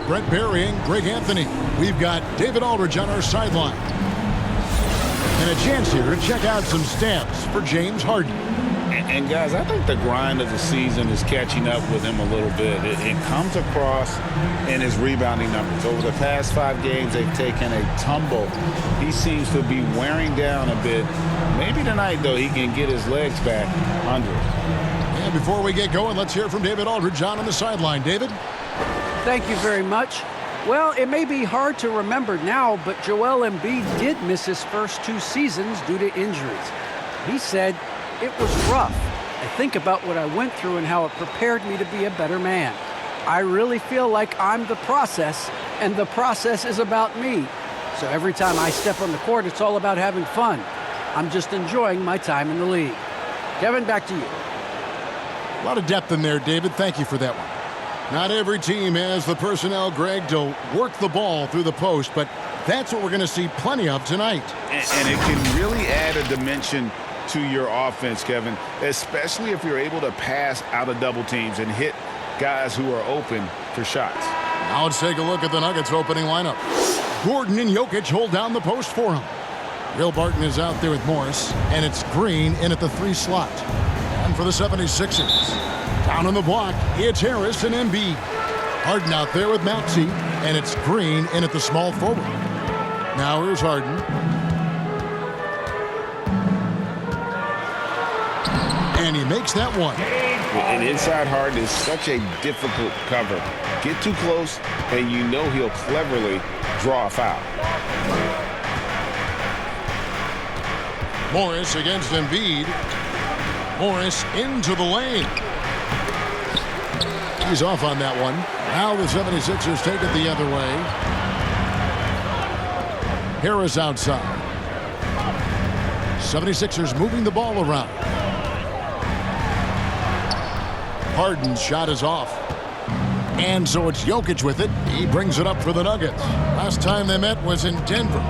with Brett Barry and Greg Anthony. We've got David Aldridge on our sideline. And a chance here to check out some stats for James Harden. And guys, I think the grind of the season is catching up with him a little bit. It comes across in his rebounding numbers. Over the past 5 games, they've taken a tumble. He seems to be wearing down a bit. Maybe tonight, though, he can get his legs back under it. And before we get going, let's hear from David Aldridge on the sideline. David? Thank you very much. Well, it may be hard to remember now, but Joel Embiid did miss his first 2 seasons due to injuries. He said, "It was rough. I think about what I went through and how it prepared me to be a better man. I really feel like I'm the process, and the process is about me. So every time I step on the court, it's all about having fun. I'm just enjoying my time in the league." Kevin, back to you. A lot of depth in there, David. Thank you for that one. Not every team has the personnel, Greg, to work the ball through the post, but that's what we're going to see plenty of tonight. And it can really add a dimension to your offense, Kevin, especially if you're able to pass out of double teams and hit guys who are open for shots. Now let's take a look at the Nuggets opening lineup. Gordon and Jokic hold down the post for him. Will Barton is out there with Morris, and it's Green in at the 3 slot. And for the 76ers, down on the block, it's Harris and Embiid. Harden out there with Maxey, and it's Green in at the small forward. Now here's Harden. And he makes that one. And inside Harden is such a difficult cover. Get too close, and you know he'll cleverly draw a foul. Morris against Embiid. Morris into the lane. He's off on that one. Now the 76ers take it the other way. Harris outside. 76ers moving the ball around. Harden's shot is off. And so it's Jokic with it. He brings it up for the Nuggets. Last time they met was in Denver.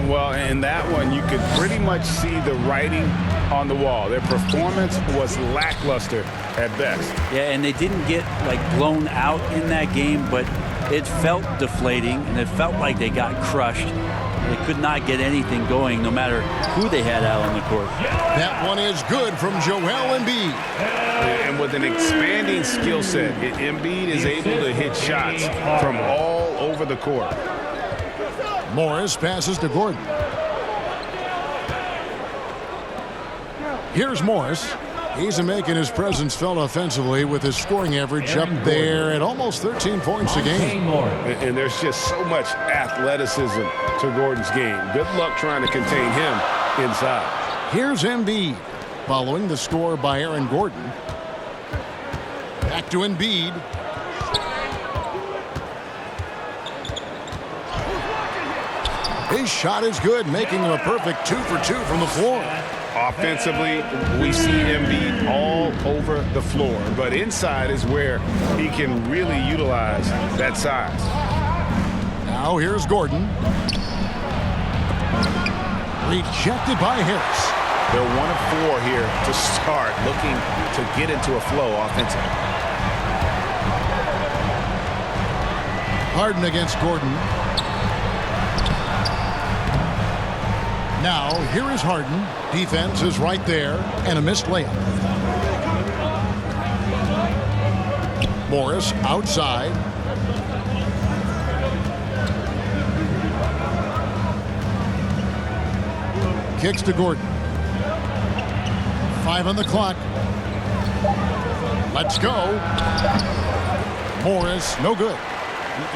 Well, in that one, you could pretty much see the writing on the wall. Their performance was lackluster at best. Yeah, and they didn't get, like, blown out in that game, but it felt deflating, and it felt like they got crushed. They could not get anything going, no matter who they had out on the court. That one is good from Joel Embiid. And with an expanding skill set, Embiid is able to hit shots from all over the court. Morris passes to Gordon. Here's Morris. He's making his presence felt offensively with his scoring average up there at almost 13 points a game. And there's just so much athleticism to Gordon's game. Good luck trying to contain him inside. Here's Embiid following the score by Aaron Gordon. Back to Embiid. His shot is good, making him a perfect 2 for 2 from the floor. Offensively, we see Embiid all over the floor, but inside is where he can really utilize that size. Now here's Gordon. Rejected by Harris. They're 1 of 4 here to start, looking to get into a flow offensively. Harden against Gordon. Now, here is Harden. Defense is right there, and a missed layup. Morris outside. Kicks to Gordon. 5 on the clock. Let's go. Morris, no good.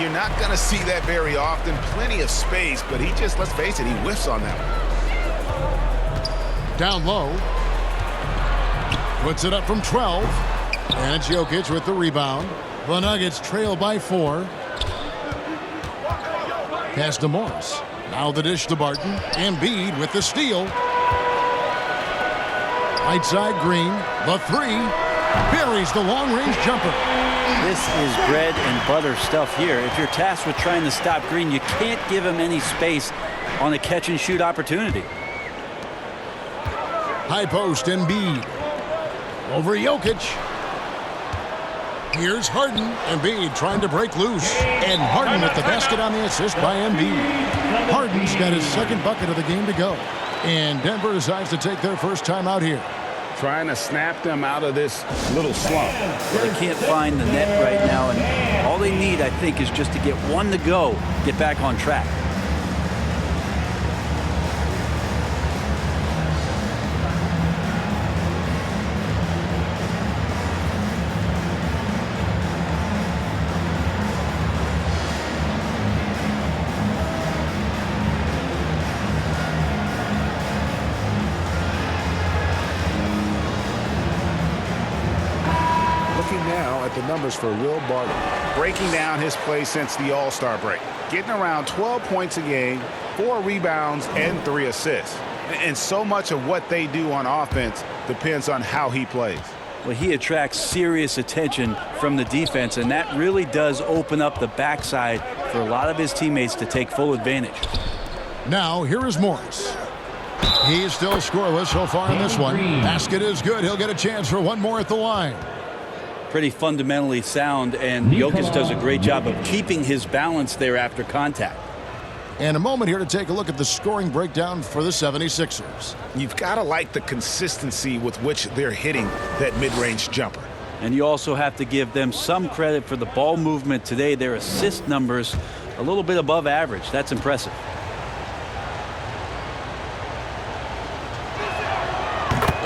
You're not going to see that very often. Plenty of space, but he just, let's face it, he whiffs on that one. Down low. Puts it up from 12. And it's Jokic with the rebound. The Nuggets trail by 4. Pass to Morris. Now the dish to Barton. Embiid with the steal. Right side Green. The 3. Buries the long-range jumper. This is bread and butter stuff here. If you're tasked with trying to stop Green, you can't give him any space on a catch-and-shoot opportunity. High post Embiid. Over Jokic. Here's Harden. Embiid trying to break loose. And Harden with the basket on the assist by Embiid. Harden's got his second bucket of the game to go. And Denver decides to take their first time out here. Trying to snap them out of this little slump. Well, they can't find the net right now, and all they need, I think, is just to get one to go, get back on track. Now at the numbers for Will Barton. Breaking down his play since the All-Star break. Getting around 12 points a game, 4 rebounds, and 3 assists. And so much of what they do on offense depends on how he plays. Well, he attracts serious attention from the defense, and that really does open up the backside for a lot of his teammates to take full advantage. Now, here is Morris. He's still scoreless so far in this one. Basket is good. He'll get a chance for one more at the line. Pretty fundamentally sound, and Jokic does a great job of keeping his balance there after contact. And a moment here to take a look at the scoring breakdown for the 76ers. You've got to like the consistency with which they're hitting that mid-range jumper. And you also have to give them some credit for the ball movement today. Their assist numbers a little bit above average. That's impressive.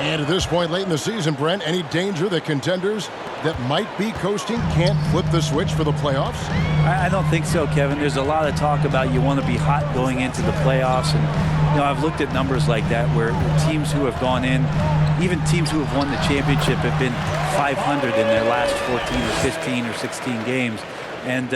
And at this point late in the season, Brent, any danger that contenders that might be coasting can't flip the switch for the playoffs? I don't think so, Kevin. There's a lot of talk about you want to be hot going into the playoffs. And, you know, I've looked at numbers like that where teams who have gone in, even teams who have won the championship, have been 500 in their last 14 or 15 or 16 games. And,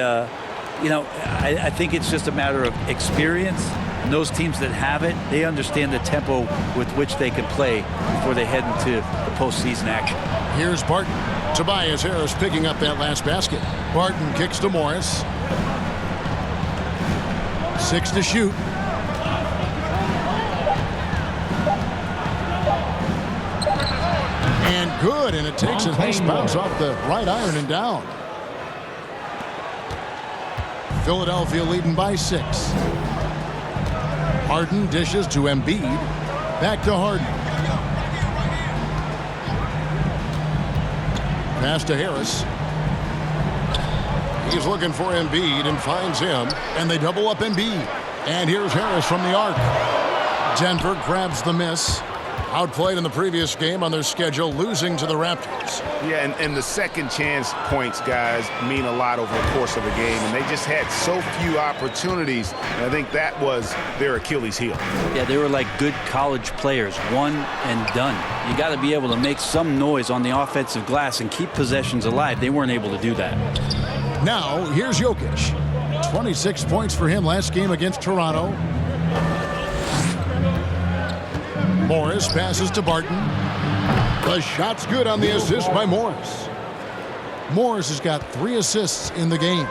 you know, I think it's just a matter of experience. And those teams that have it, they understand the tempo with which they can play before they head into the postseason action. Here's Barton. Tobias Harris picking up that last basket. Barton kicks to Morris. 6 to shoot. And good, and it takes a nice bounce off the right iron and down. Philadelphia leading by 6. Harden dishes to Embiid. Back to Harden. Pass to Harris. He's looking for Embiid and finds him. And they double up Embiid. And here's Harris from the arc. Denver grabs the miss. Outplayed in the previous game on their schedule, losing to the Raptors. Yeah, and the second chance points, guys, mean a lot over the course of a game. And they just had so few opportunities. And I think that was their Achilles heel. Yeah, they were like good college players, one and done. You got to be able to make some noise on the offensive glass and keep possessions alive. They weren't able to do that. Now, here's Jokic. 26 points for him last game against Toronto. Morris passes to Barton. The shot's good on the assist by Morris. Morris has got 3 assists in the game.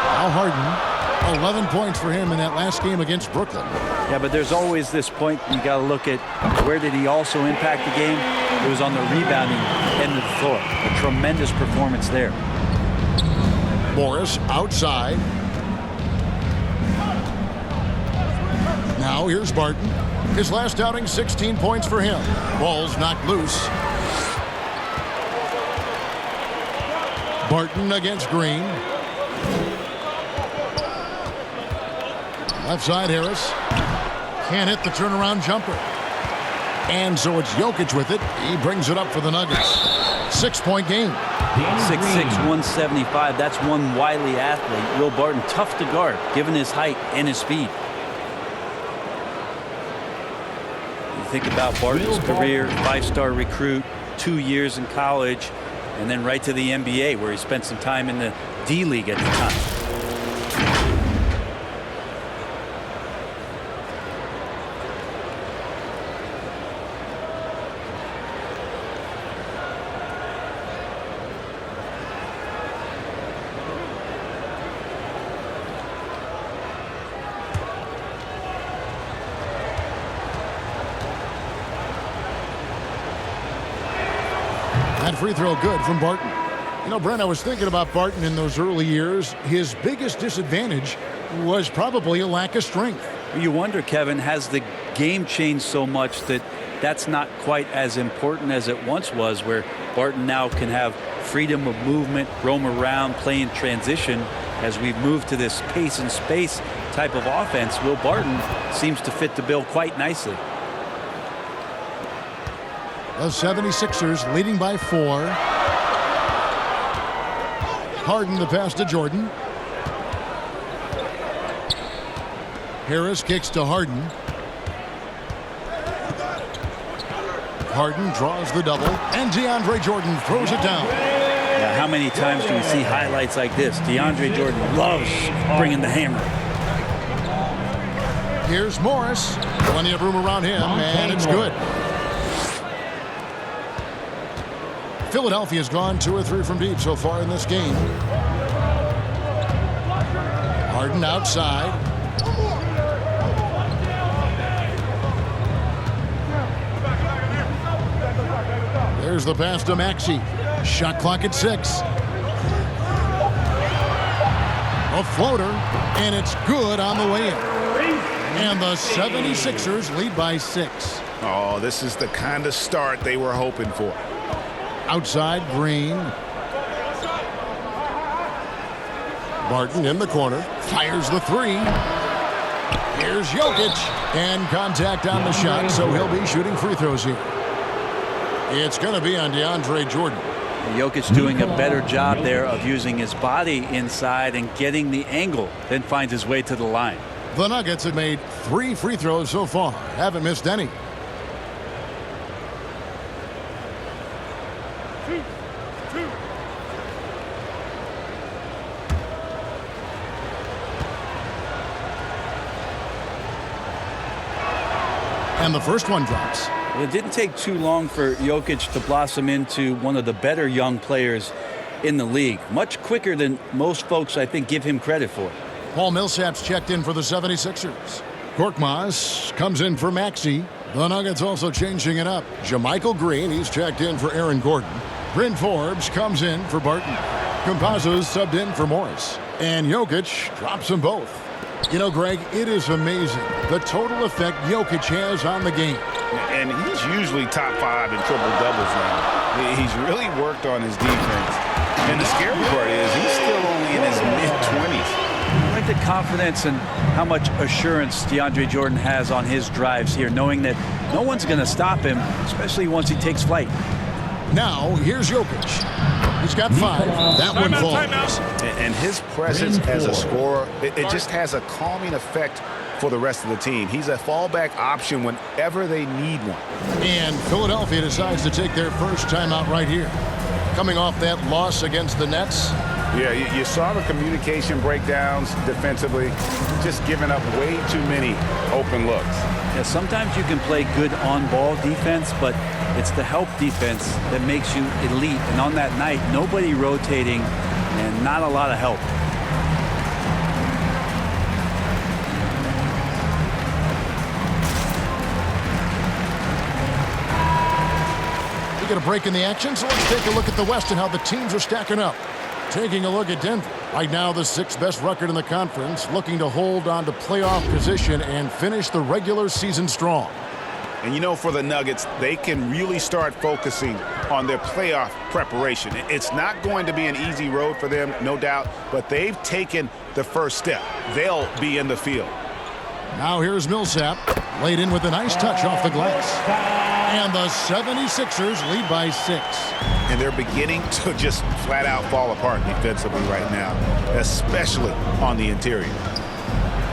Now Harden, 11 points for him in that last game against Brooklyn. Yeah, but there's always this point you got to look at where did he also impact the game? It was on the rebounding end of the floor. A tremendous performance there. Morris outside. Now here's Barton. His last outing, 16 points for him. Ball's knocked loose. Barton against Green. Left side, Harris. Can't hit the turnaround jumper. And so it's Jokic with it. He brings it up for the Nuggets. 6-point game. 6'6", 175. That's one wily athlete. Will Barton, tough to guard, given his height and his speed. Think about Barton's career, 5-star recruit, 2 years in college, and then right to the NBA, where he spent some time in the D-League at the time. free throw good from Barton. You know, Brent, I was thinking about Barton in those early years. His biggest disadvantage was probably a lack of strength. You wonder, Kevin, has the game changed so much that that's not quite as important as it once was, where Barton now can have freedom of movement, roam around, play in transition. As we've moved to this pace and space type of offense, Will Barton seems to fit the bill quite nicely. The 76ers leading by 4. Harden the pass to Jordan. Harris kicks to Harden. Harden draws the double, and DeAndre Jordan throws it down. Now, how many times do we see highlights like this? DeAndre Jordan loves bringing the hammer. Here's Morris. Plenty of room around him, and it's good. Philadelphia's gone 2 or 3 from deep so far in this game. Harden outside. There's the pass to Maxey. Shot clock at 6. A floater, and it's good on the way in. And the 76ers lead by 6. Oh, this is the kind of start they were hoping for. Outside, Green. Barton in the corner. Fires the 3. Here's Jokic. And contact on the shot, so he'll be shooting free throws here. It's going to be on DeAndre Jordan. Jokic doing a better job there of using his body inside and getting the angle, then finds his way to the line. The Nuggets have made 3 free throws so far. Haven't missed any. And the first one drops. It didn't take too long for Jokic to blossom into one of the better young players in the league. Much quicker than most folks, I think, give him credit for. Paul Millsap's checked in for the 76ers. Korkmaz comes in for Maxey. The Nuggets also changing it up. JaMychal Green, he's checked in for Aaron Gordon. Bryn Forbes comes in for Barton. Campazzo's subbed in for Morris. And Jokic drops them both. You know, Greg, it is amazing the total effect Jokic has on the game. And he's usually top 5 in triple-doubles now. He's really worked on his defense. And the scary part is he's still only in his mid-20s. I like the confidence and how much assurance DeAndre Jordan has on his drives here, knowing that no one's going to stop him, especially once he takes flight. Now, here's Jokic. He's got 5. That one falls. And his presence as a scorer, it just has a calming effect for the rest of the team. He's a fallback option whenever they need one. And Philadelphia decides to take their first timeout right here. Coming off that loss against the Nets. Yeah, you saw the communication breakdowns defensively, just giving up way too many open looks. Yeah, sometimes you can play good on-ball defense, but it's the help defense that makes you elite. And on that night, nobody rotating and not a lot of help. We get a break in the action, so let's take a look at the West and how the teams are stacking up. Taking a look at Denver. Right now, the 6th best record in the conference, looking to hold on to playoff position and finish the regular season strong. And you know, for the Nuggets, they can really start focusing on their playoff preparation. It's not going to be an easy road for them, no doubt, but they've taken the first step. They'll be in the field. Now here's Millsap, laid in with a nice touch off the glass. And the 76ers lead by 6. And they're beginning to just flat out fall apart defensively right now, especially on the interior.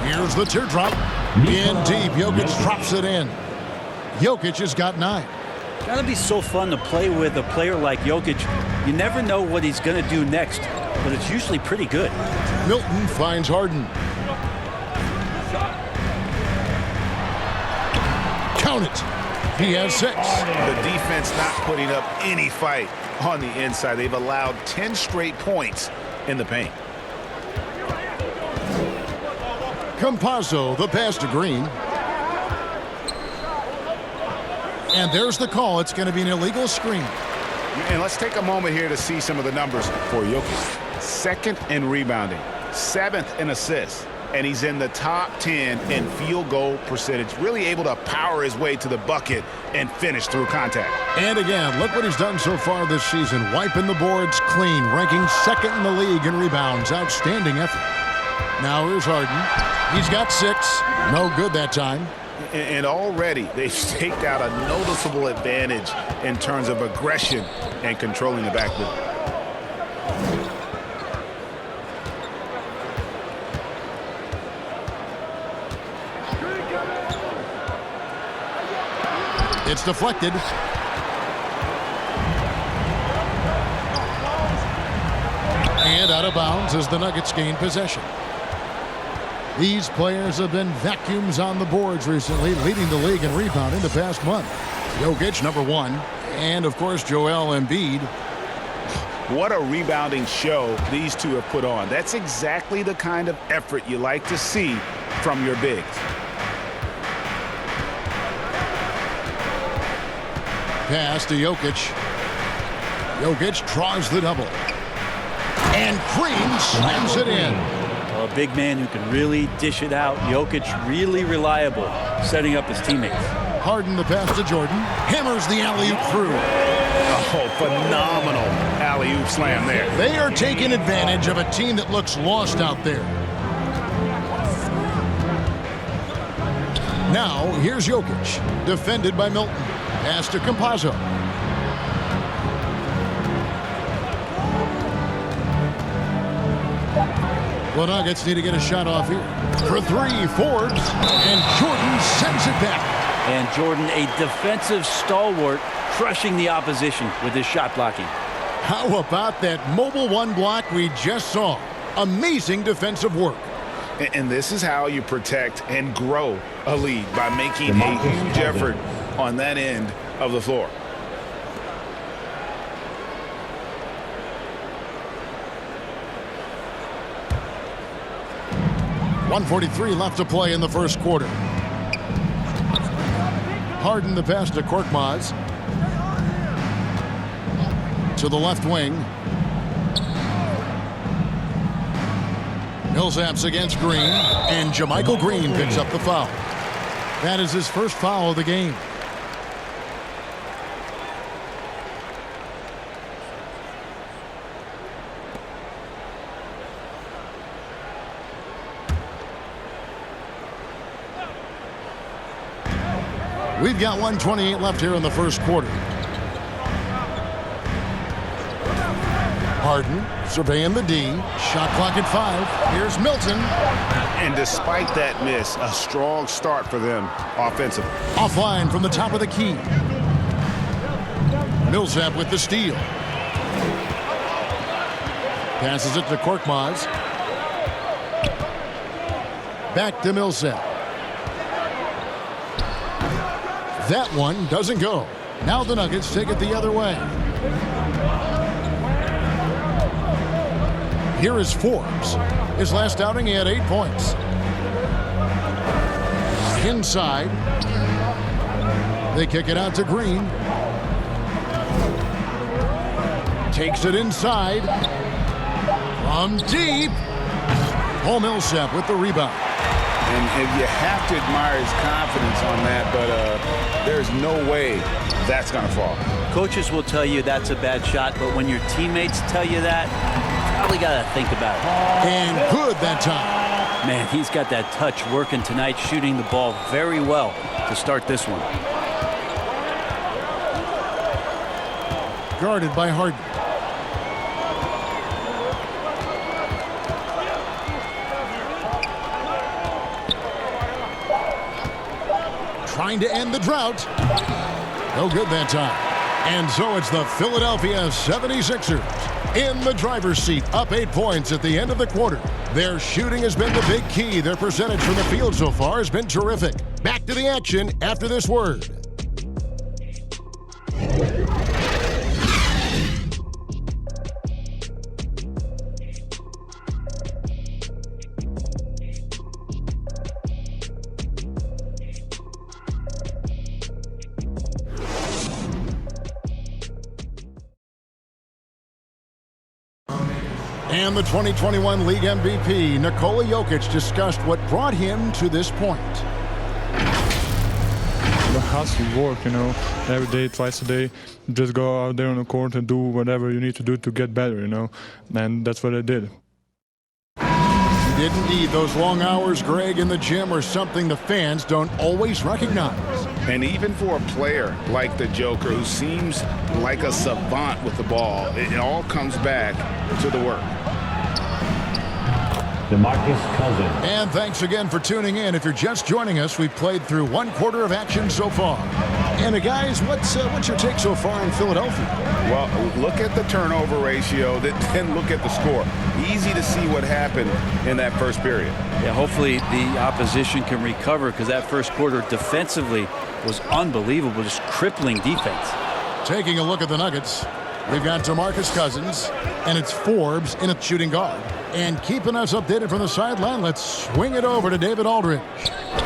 Here's the teardrop. In deep, Jokic drops it in. Jokic has got 9. Gotta be so fun to play with a player like Jokic. You never know what he's gonna do next, but it's usually pretty good. Milton finds Harden. Count it. He has 6. The defense not putting up any fight on the inside. They've allowed 10 straight points in the paint. Campazzo, the pass to Green. And there's the call. It's going to be an illegal screen. And let's take a moment here to see some of the numbers for Jokic. 2nd in rebounding, 7th in assists, and he's in the top 10 in field goal percentage, really able to power his way to the bucket and finish through contact. And again, look what he's done so far this season, wiping the boards clean, ranking 2nd in the league in rebounds. Outstanding effort. Now here's Harden. He's got 6. No good that time. And already they've staked out a noticeable advantage in terms of aggression and controlling the backboard. It's deflected. And out of bounds as the Nuggets gain possession. These players have been vacuums on the boards recently, leading the league in rebounding the past month. Jokic, number 1. And, of course, Joel Embiid. What a rebounding show these two have put on. That's exactly the kind of effort you like to see from your bigs. Pass to Jokic. Jokic draws the double. And Green slams it in. A big man who can really dish it out. Jokic really reliable, setting up his teammates. Harden the pass to Jordan. Hammers the alley-oop through. Oh, phenomenal alley-oop slam there. They are taking advantage of a team that looks lost out there. Now, here's Jokic. Defended by Milton. Pass to Campazzo. The Nuggets need to get a shot off here. For 3, Forbes. And Jordan sends it back. And Jordan, a defensive stalwart, crushing the opposition with his shot blocking. How about that mobile 1 block we just saw? Amazing defensive work. And this is how you protect and grow a lead, by making a huge effort on that end of the floor. .143 left to play in the first quarter. Harden the pass to Korkmaz. To the left wing. Millsap's against Green, and JaMychal Green picks up the foul. That is his first foul of the game. We've got 1:28 left here in the first quarter. Harden surveying the D. Shot clock at 5. Here's Milton. And despite that miss, a strong start for them offensively. Offline from the top of the key. Millsap with the steal. Passes it to Korkmaz. Back to Millsap. That one doesn't go. Now the Nuggets take it the other way. Here is Forbes. His last outing, he had 8 points. Inside. They kick it out to Green. Takes it inside. From deep. Paul Millsap with the rebound. And you have to admire his confidence on that, but there's no way that's going to fall. Coaches will tell you that's a bad shot, but when your teammates tell you that, you probably got to think about it. And good that time. Man, he's got that touch working tonight, shooting the ball very well to start this one. Guarded by Harden. Trying to end the drought. No good that time. And so it's the Philadelphia 76ers in the driver's seat, up 8 points at the end of the quarter. Their shooting has been the big key. Their percentage from the field so far has been terrific. Back to the action after this word. And the 2021 League MVP, Nikola Jokic, discussed what brought him to this point. It has to work, you know, every day, twice a day. Just go out there on the court and do whatever you need to do to get better, you know, and that's what I did. You didn't need those long hours, Greg, in the gym or something the fans don't always recognize. And even for a player like the Joker, who seems like a savant with the ball, it all comes back to the work. DeMarcus Cousins. And thanks again for tuning in. If you're just joining us, we've played through 1/4 of action so far. And guys, what's your take so far in Philadelphia? Well, look at the turnover ratio, then look at the score. Easy to see what happened in that first period. Yeah, hopefully the opposition can recover, because that first quarter defensively was unbelievable, just crippling defense. Taking a look at the Nuggets, we've got DeMarcus Cousins, and it's Forbes in at shooting guard. And keeping us updated from the sideline, let's swing it over to David Aldridge.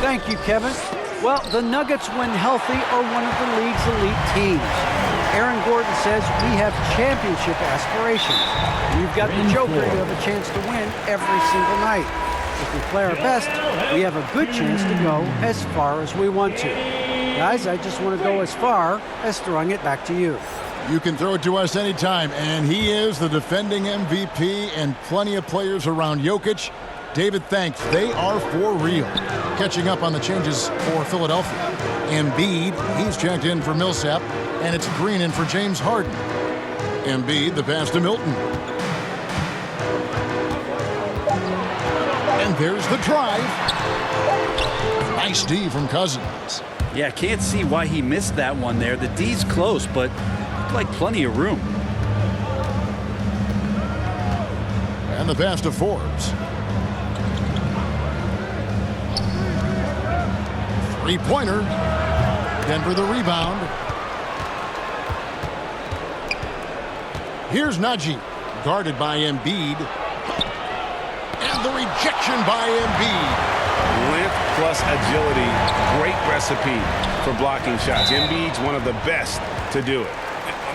Thank you, Kevin. Well, the Nuggets, when healthy, are one of the league's elite teams. Aaron Gordon says we have championship aspirations. We've got the Joker to have a chance to win every single night. If we play our best, we have a good chance to go as far as we want to. Guys, I just want to go as far as throwing it back to you. You can throw it to us anytime, and he is the defending MVP, and plenty of players around Jokic. David, thanks. They are for real. Catching up on the changes for Philadelphia. Embiid, he's checked in for Millsap, and it's Green in for James Harden. Embiid, the pass to Milton. And there's the drive. Nice D from Cousins. Yeah, can't see why he missed that one there. The D's close, but looked like plenty of room. And the pass to Forbes. Three-pointer. Denver the rebound. Here's Najee, guarded by Embiid. And the rejection by Embiid. Length plus agility, great recipe for blocking shots. Embiid's one of the best to do it.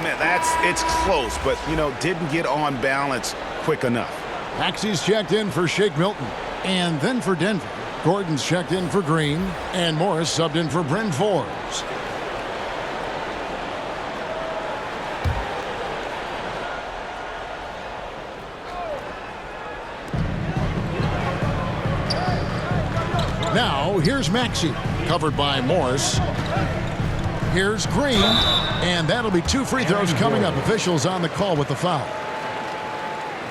Man, it's close, but, you know, didn't get on balance quick enough. Maxey's checked in for Shake Milton. And then for Denver, Gordon's checked in for Green. And Morris subbed in for Bryn Forbes. Now, here's Maxey, covered by Morris. Here's Green, and that'll be 2 free throws coming up. Officials on the call with the foul.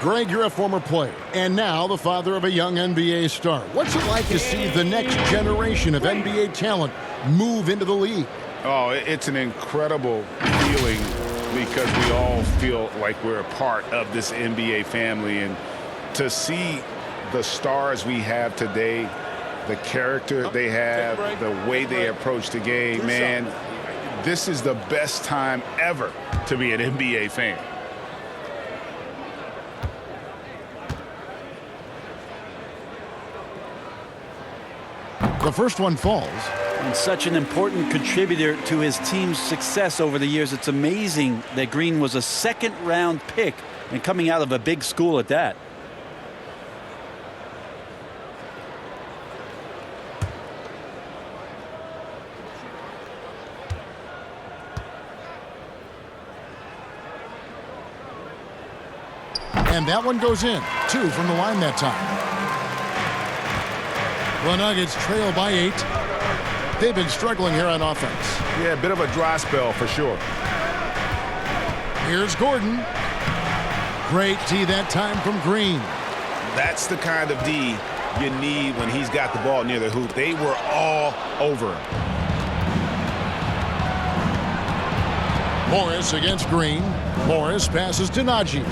Greg, you're a former player, and now the father of a young NBA star. What's it like to see the next generation of NBA talent move into the league? Oh, it's an incredible feeling, because we all feel like we're a part of this NBA family. And to see the stars we have today, the character they have, the way they approach the game, man, this is the best time ever to be an NBA fan. The first one falls. And such an important contributor to his team's success over the years. It's amazing that Green was a second-round pick and coming out of a big school at that. And that one goes in. 2 from the line that time. The Nuggets trail by 8. They've been struggling here on offense. Yeah, a bit of a dry spell for sure. Here's Gordon. Great D that time from Green. That's the kind of D you need when he's got the ball near the hoop. They were all over him. Morris against Green. Morris passes to Najee.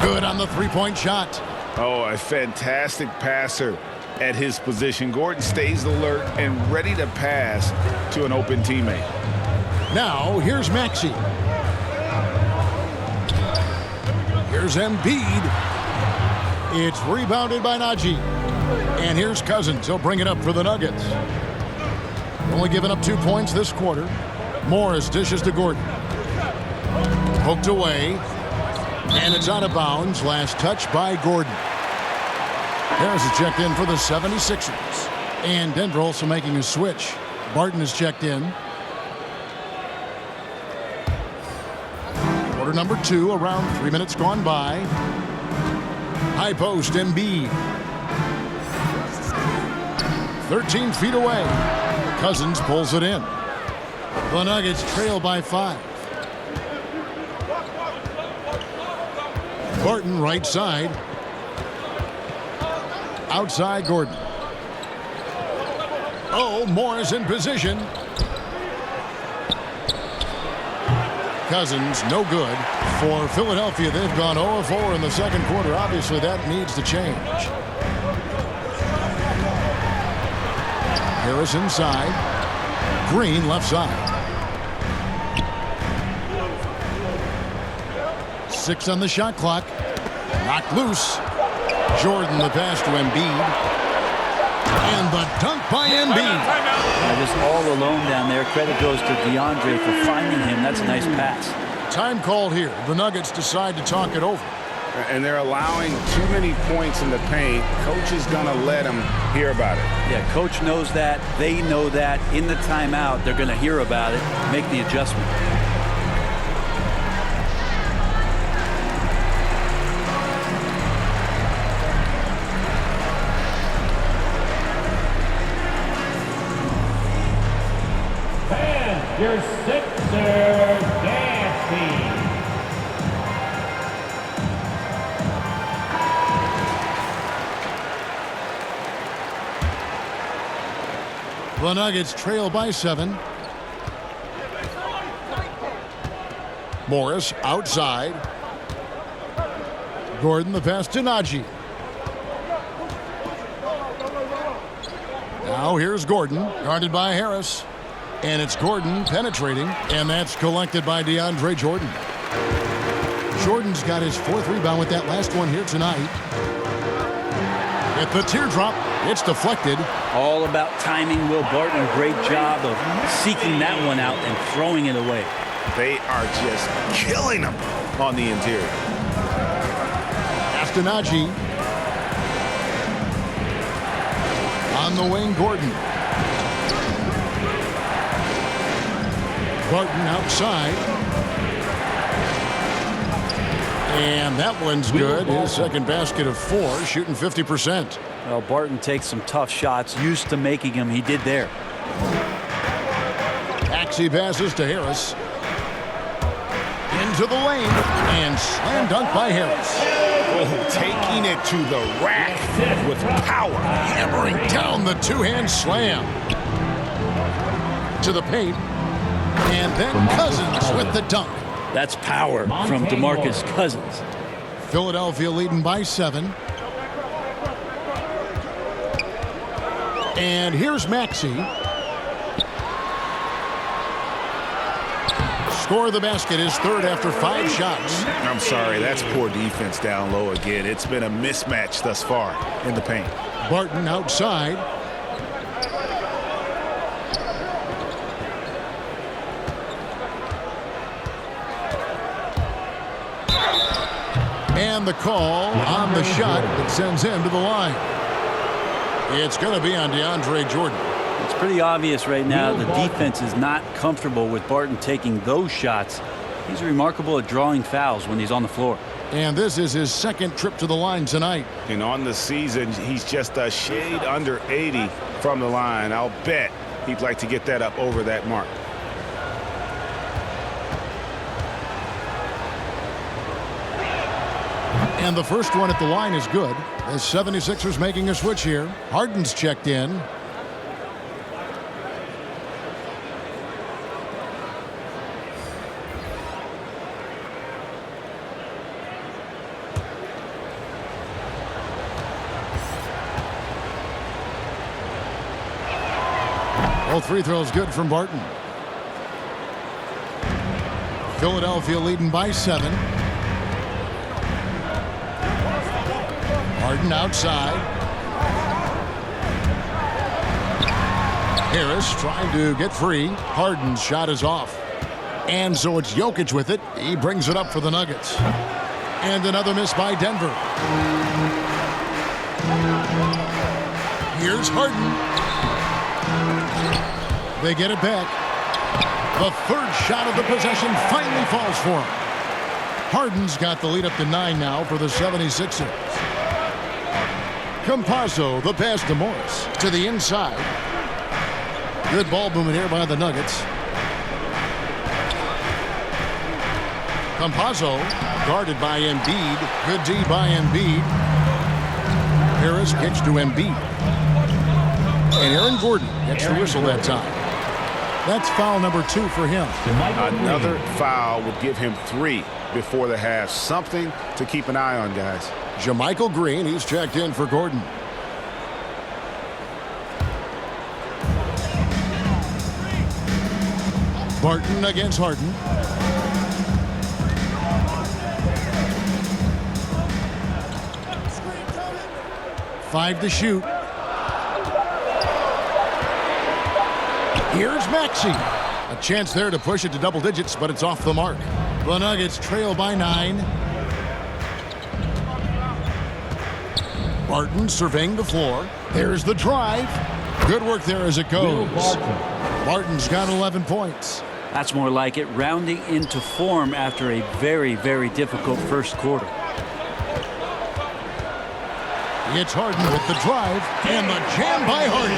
Good on the three-point shot. Oh, a fantastic passer at his position. Gordon stays alert and ready to pass to an open teammate. Now, here's Maxey. Here's Embiid. It's rebounded by Najee. And here's Cousins. He'll bring it up for the Nuggets. Only giving up 2 points this quarter. Morris dishes to Gordon. Poked away. And it's out of bounds. Last touch by Gordon. Harris is checked in for the 76ers. And Denver also making a switch. Barton is checked in. Quarter number 2, around 3 minutes gone by. High post, Embiid. 13 feet away. Cousins pulls it in. The Nuggets trail by 5. Barton right side. Outside Gordon. Oh, Morris in position. Cousins, no good. For Philadelphia, they've gone 0-4 in the second quarter. Obviously, that needs to change. Harris inside. Green left side. 6 on the shot clock. Knocked loose. Jordan the pass to Embiid. And the dunk by Embiid. Just all alone down there. Credit goes to DeAndre for finding him. That's a nice pass. Time called here. The Nuggets decide to talk it over. And they're allowing too many points in the paint. Coach is going to let them hear about it. Yeah, coach knows that. They know that. In the timeout, they're going to hear about it, make the adjustment. Your Sixers dancing. The Nuggets trail by 7. Morris outside. Gordon the pass to Najee. Now here's Gordon, guarded by Harris. And it's Gordon penetrating, and that's collected by DeAndre Jordan. Jordan's got his 4th rebound with that last one here tonight. At the teardrop, it's deflected. All about timing. Will Barton, a great job of seeking that one out and throwing it away. They are just killing them on the interior. After Najee. On the wing, Gordon. Barton outside. And that one's good. His second basket of 4, shooting 50%. Well, Barton takes some tough shots. Used to making them. He did there. Axie passes to Harris. Into the lane. And slam dunk by Harris. Oh, taking it to the rack with power. Hammering down the two-hand slam. To the paint. And then Cousins with the dunk. That's power from DeMarcus Cousins. Philadelphia leading by 7. And here's Maxey. Score of the basket is 3rd after 5 shots. I'm sorry, that's poor defense down low again. It's been a mismatch thus far in the paint. Barton outside. And the call on the shot that sends him to the line. It's going to be on DeAndre Jordan. It's pretty obvious right now the defense is not comfortable with Barton taking those shots. He's remarkable at drawing fouls when he's on the floor. And this is his 2nd trip to the line tonight. And on the season, he's just a shade under 80 from the line. I'll bet he'd like to get that up over that mark. And the first one at the line is good. The 76ers making a switch here. Harden's checked in. All 3 throws good from Barton. Philadelphia leading by 7. Harden outside. Harris trying to get free. Harden's shot is off. And so it's Jokic with it. He brings it up for the Nuggets. And another miss by Denver. Here's Harden. They get it back. The third shot of the possession finally falls for him. Harden's got the lead up to 9 now for the 76ers. Campazzo, the pass to Morris. To the inside. Good ball movement here by the Nuggets. Campazzo, guarded by Embiid. Good D by Embiid. Harris kicks to Embiid. And Aaron Gordon gets the whistle that time. That's foul number 2 for him. Another foul would give him 3 before the half. Something to keep an eye on, guys. JaMychal Green, he's checked in for Gordon. Barton against Harden. Five to shoot. Here's Maxey. A chance there to push it to double digits, but it's off the mark. The Nuggets trail by 9. Barton surveying the floor. There's the drive. Good work there as it goes. Barton's got 11 points. That's more like it, rounding into form after a very, very difficult first quarter. It's Harden with the drive and the jam by Harden.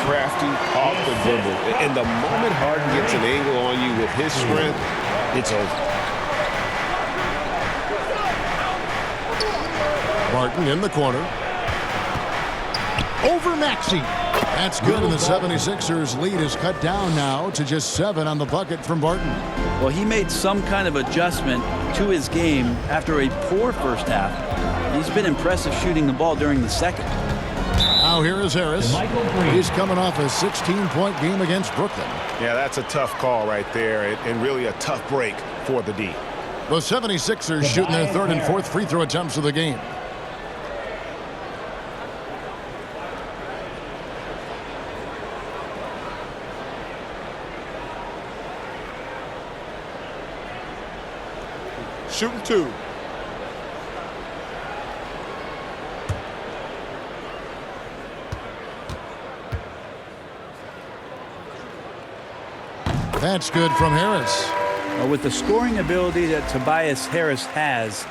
Crafty off the dribble. And the moment Harden gets an angle on you with his strength, it's over. Barton in the corner. Over Maxey. That's good, and the 76ers lead is cut down now to just 7 on the bucket from Barton. Well, he made some kind of adjustment to his game after a poor first half. He's been impressive shooting the ball during the second. Now here is Harris. He's coming off a 16-point game against Brooklyn. Yeah, that's a tough call right there, and really a tough break for the D. The 76ers shooting their 3rd and 4th free throw attempts of the game. Shooting 2. That's good from Harris. Well, with the scoring ability that Tobias Harris has,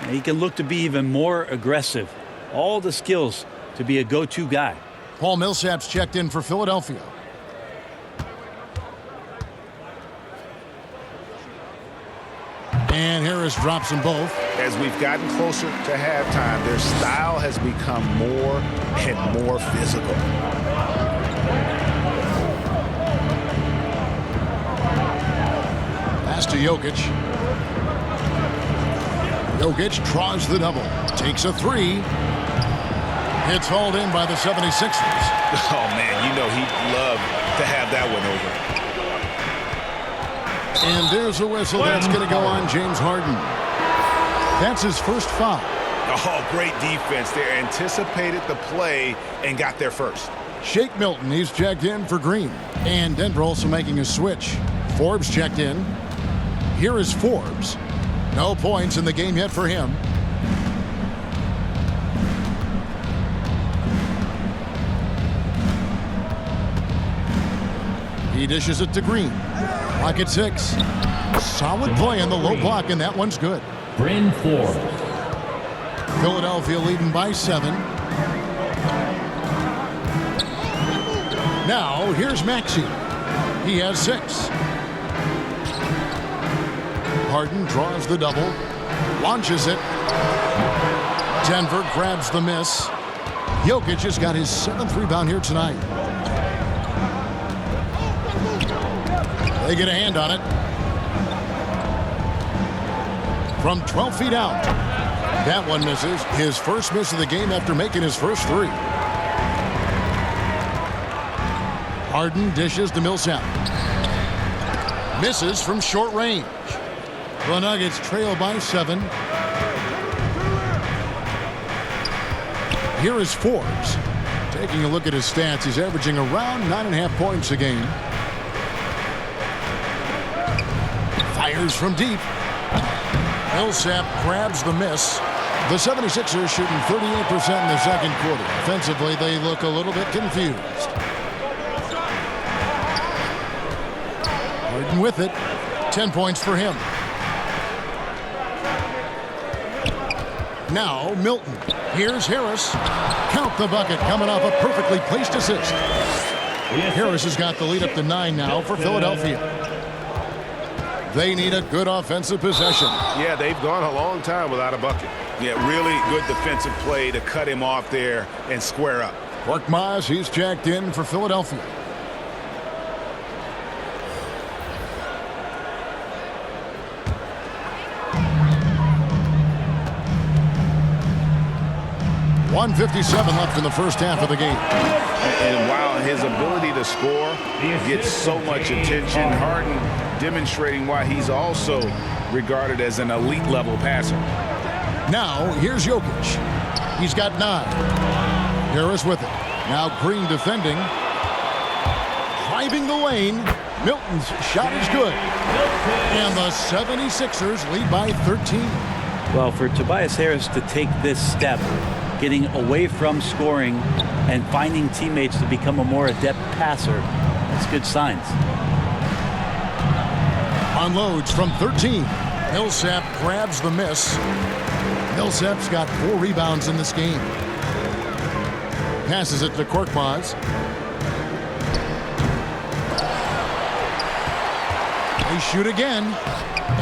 he can look to be even more aggressive. All the skills to be a go-to guy. Paul Millsap's checked in for Philadelphia. And Harris drops them both. As we've gotten closer to halftime, their style has become more and more physical. Pass to Jokic. Jokic draws the double. Takes a 3. It's hauled in by the 76ers. Oh, man, you know he'd love to have that one over. And there's a whistle that's going to go on James Harden. That's his first foul. Oh, great defense there. Anticipated the play and got there first. Shake Milton, he's checked in for Green. And Denver also making a switch. Forbes checked in. Here is Forbes. No points in the game yet for him. He dishes it to Green. Clock at 6. Solid play on the low block, and that one's good. Bryn Forbes. Philadelphia leading by 7. Now, here's Maxey. He has 6. Harden draws the double. Launches it. Denver grabs the miss. Jokic has got his 7th rebound here tonight. They get a hand on it. From 12 feet out. That one misses. His first miss of the game after making his first 3. Harden dishes to Millsap. Misses from short range. The Nuggets trail by 7. Here is Forbes. Taking a look at his stats, he's averaging around 9.5 points a game. Fires from deep. Millsap grabs the miss. The 76ers shooting 38% in the second quarter. Offensively, they look a little bit confused. Harden with it. 10 points for him. Now Milton. Here's Harris. Count the bucket, coming off a perfectly placed assist. Harris has got the lead up to 9 now for Philadelphia. They need a good offensive possession. Yeah, they've gone a long time without a bucket. Yeah, really good defensive play to cut him off there and square up. Korkmaz, he's checked in for Philadelphia. .157 left in the first half of the game. And while his ability to score gets so much attention, Harden demonstrating why he's also regarded as an elite level passer. Now, here's Jokic. He's got 9. Harris with it. Now Green defending. Driving the lane. Milton's shot is good. And the 76ers lead by 13. Well, for Tobias Harris to take this step, getting away from scoring and finding teammates to become a more adept passer, that's good signs. Unloads from 13. Millsap grabs the miss. Millsap's got 4 rebounds in this game. Passes it to Korkmaz. They shoot again.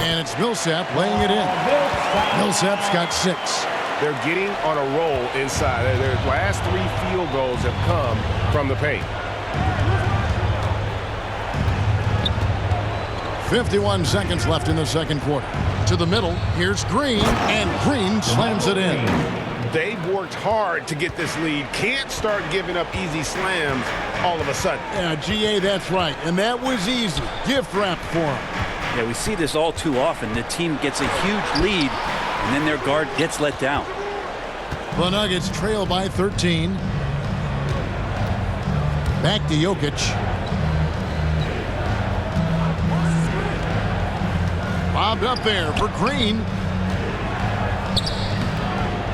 And it's Millsap laying it in. Millsap's got 6. They're getting on a roll inside. Their last 3 field goals have come from the paint. 51 seconds left in the second quarter. To the middle, here's Green, and Green slams it in. They've worked hard to get this lead. Can't start giving up easy slams all of a sudden. Yeah, GA, that's right. And that was easy. Gift wrap for him. Yeah, we see this all too often. The team gets a huge lead, and then their guard gets let down. The Nuggets trail by 13. Back to Jokic. Bobbed up there for Green.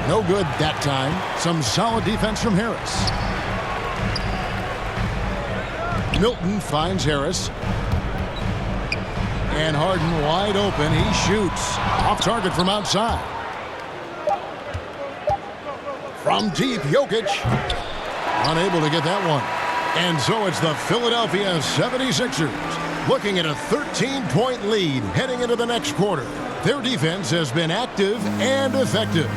No good that time. Some solid defense from Harris. Milton finds Harris. And Harden wide open. He shoots. Off target from outside. From deep, Jokic. Unable to get that one. And so it's the Philadelphia 76ers looking at a 13-point lead heading into the next quarter. Their defense has been active and effective.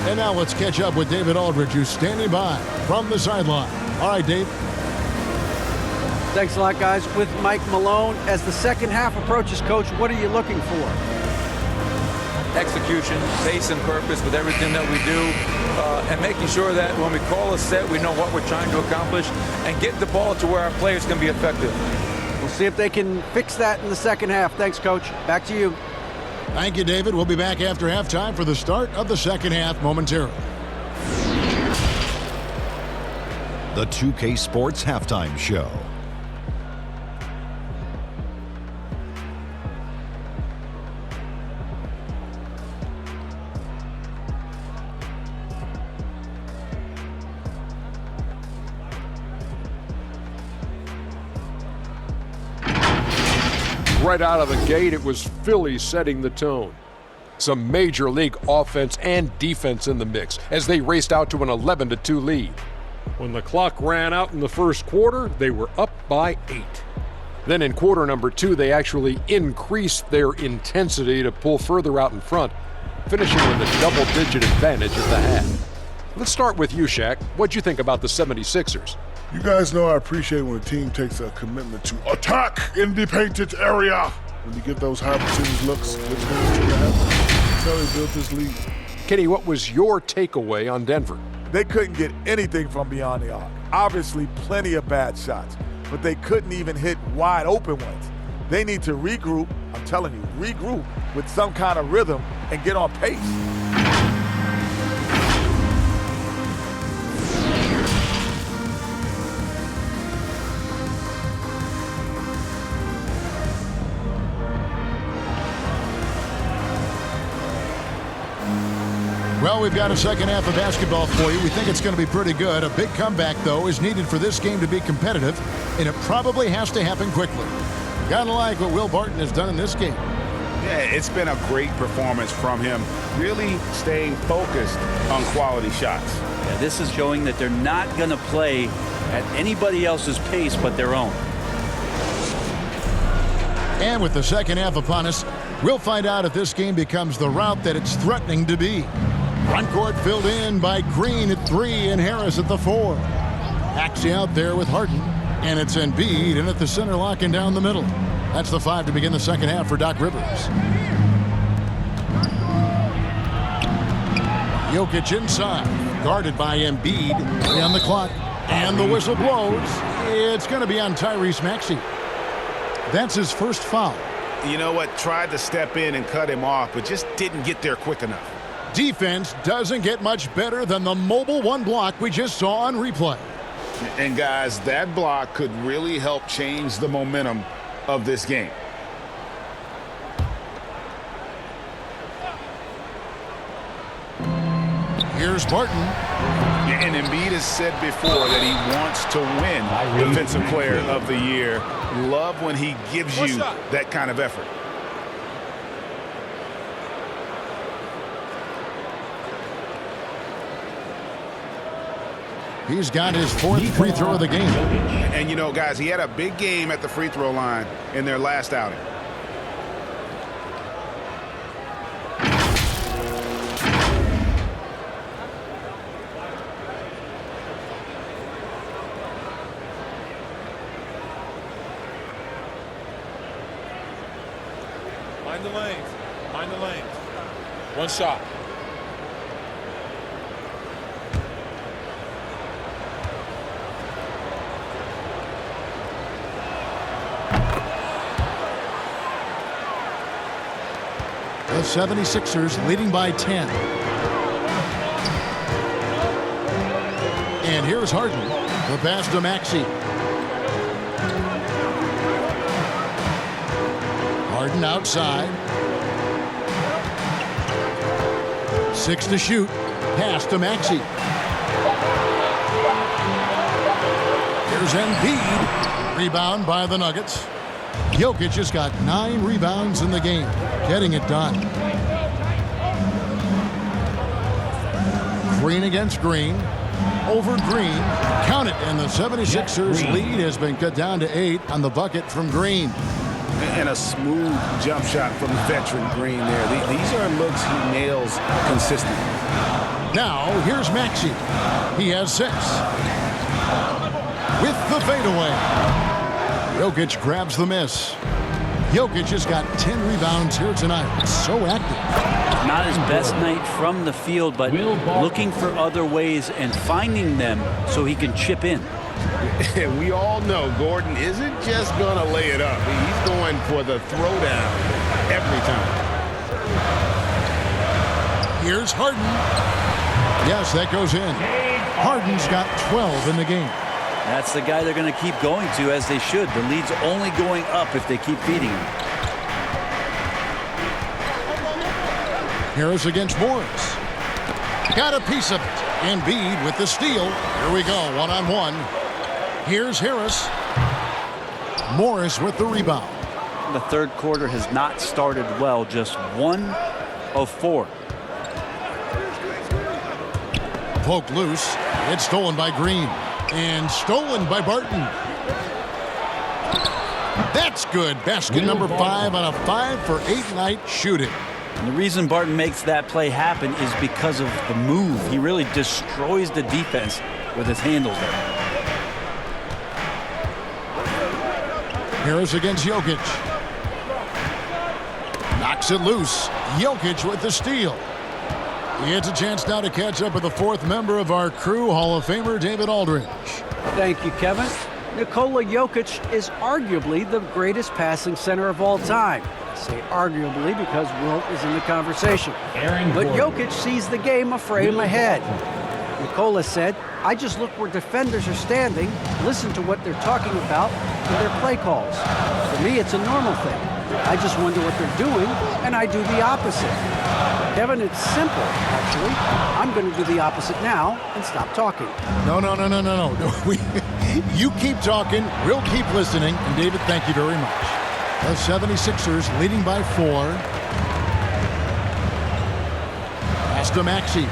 And now let's catch up with David Aldridge, who's standing by from the sideline. All right, Dave. Thanks a lot, guys. With Mike Malone, as the second half approaches, Coach, what are you looking for? Execution, pace and purpose with everything that we do, and making sure that when we call a set, we know what we're trying to accomplish and get the ball to where our players can be effective. We'll see if they can fix that in the second half. Thanks, Coach. Back to you. Thank you, David. We'll be back after halftime for the start of the second half momentarily. The 2K Sports Halftime Show. Right out of the gate, it was Philly setting the tone. Some major league offense and defense in the mix as they raced out to an 11-2 lead. When the clock ran out in the first quarter, they were up by 8. Then in quarter number 2, they actually increased their intensity to pull further out in front, finishing with a double-digit advantage at the half. Let's start with you, Shaq. What'd you think about the 76ers? You guys know I appreciate when a team takes a commitment to attack in the painted area. When you get those high percentage looks, which means you're gonna have. That's how they built this league. Kenny, what was your takeaway on Denver? They couldn't get anything from beyond the arc. Obviously, plenty of bad shots, but they couldn't even hit wide open ones. They need to regroup, I'm telling you, regroup with some kind of rhythm and get on pace. Well, we've got a second half of basketball for you. We think it's going to be pretty good. A big comeback, though, is needed for this game to be competitive, and it probably has to happen quickly. Gotta like what Will Barton has done in this game. Yeah, it's been a great performance from him, really staying focused on quality shots. Yeah, this is showing that they're not going to play at anybody else's pace but their own. And with the second half upon us, we'll find out if this game becomes the route that it's threatening to be. Front court filled in by Green at 3 and Harris at the 4. Maxey out there with Harden, and it's Embiid in at the center, locking down the middle. That's the 5 to begin the second half for Doc Rivers. Jokic inside, guarded by Embiid. 3 on the clock, and the whistle blows. It's going to be on Tyrese Maxey. That's his first foul. You know what? Tried to step in and cut him off, but just didn't get there quick enough. Defense doesn't get much better than the mobile one block we just saw on replay. And guys, that block could really help change the momentum of this game. Here's Barton. And Embiid has said before that he wants to win Defensive Player of the Year. Love when he gives you that kind of effort. He's got his 4th free throw of the game. And you know, guys, he had a big game at the free throw line in their last outing. Mind the lanes. Mind the lanes. One shot. The 76ers leading by 10. And here's Harden. The pass to Maxey. Harden outside. 6 to shoot. Pass to Maxey. Here's Embiid. Rebound by the Nuggets. Jokic has got 9 rebounds in the game, getting it done. Green against Green. Over Green. Count it, and the 76ers lead has been cut down to 8 on the bucket from Green. And a smooth jump shot from the veteran Green there. These are looks he nails consistently. Now, here's Maxey. He has 6. With the fadeaway. Jokic grabs the miss. Jokic has got 10 rebounds here tonight. So active. Not his best night from the field, but looking for other ways and finding them so he can chip in. We all know Gordon isn't just going to lay it up. He's going for the throwdown every time. Here's Harden. Yes, that goes in. Harden's got 12 in the game. That's the guy they're going to keep going to, as they should. The lead's only going up if they keep feeding him. Harris against Morris. Got a piece of it. Embiid with the steal. Here we go, one-on-one. Here's Harris. Morris with the rebound. The third quarter has not started well, just 1 of 4. Poked loose. It's stolen by Green. And stolen by Barton. That's good. Basket number 5 on a 5-for-8 night shooting. And the reason Barton makes that play happen is because of the move. He really destroys the defense with his handles there. Harris against Jokic. Knocks it loose. Jokic with the steal. He gets a chance now to catch up with the 4th member of our crew, Hall of Famer David Aldridge. Thank you, Kevin. Nikola Jokic is arguably the greatest passing center of all time. I say arguably because Wilt is in the conversation. But Jokic sees the game a frame ahead. Nikola said, I just look where defenders are standing, listen to what they're talking about, and their play calls. For me, it's a normal thing. I just wonder what they're doing, and I do the opposite. Kevin, it's simple, actually. I'm going to do the opposite now and stop talking. No. You keep talking, we'll keep listening. And David, thank you very much. The 76ers leading by 4. Pass to Maxey.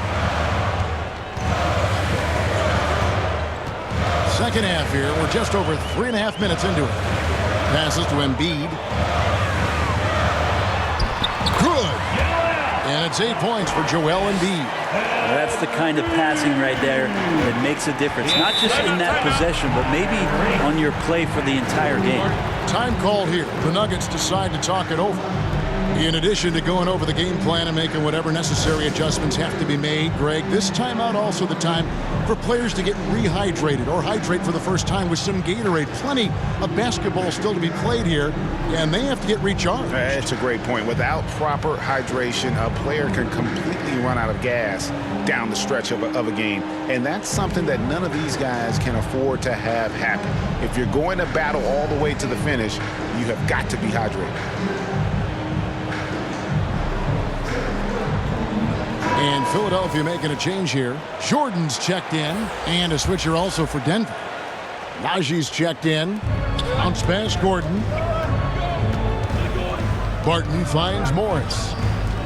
Second half here. We're just over 3.5 minutes into it. Passes to Embiid. Good. And it's 8 points for Joel Embiid. Well, that's the kind of passing right there that makes a difference. Not just in that possession, but maybe on your play for the entire game. Time called here. The Nuggets decide to talk it over. In addition to going over the game plan and making whatever necessary adjustments have to be made, Greg, this timeout also the time for players to get rehydrated or hydrate for the first time with some Gatorade. Plenty of basketball still to be played here, and they have to get recharged. That's a great point. Without proper hydration, a player can completely run out of gas down the stretch of a game, and that's something that none of these guys can afford to have happen. If you're going to battle all the way to the finish, you have got to be hydrated. And Philadelphia making a change here. Jordan's checked in, and a switcher also for Denver. Najee's checked in. Bounce pass Gordon. Barton finds Morris.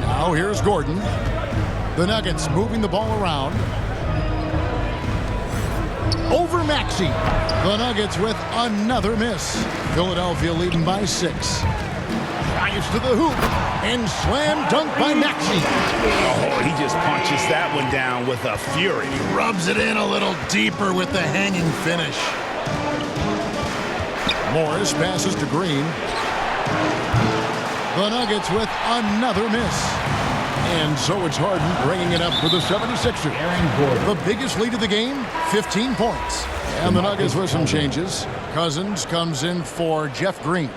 Now here's Gordon. The Nuggets moving the ball around. Over Maxey. The Nuggets with another miss. Philadelphia leading by 6. Drives to the hoop and slam dunk by Maxey. Oh, he just punches that one down with a fury. He rubs it in a little deeper with the hanging finish. Morris passes to Green. The Nuggets with another miss. And so it's Harden bringing it up for the 76ers. The biggest lead of the game, 15 points. And the Nuggets with some changes. Cousins comes in for Jeff Green.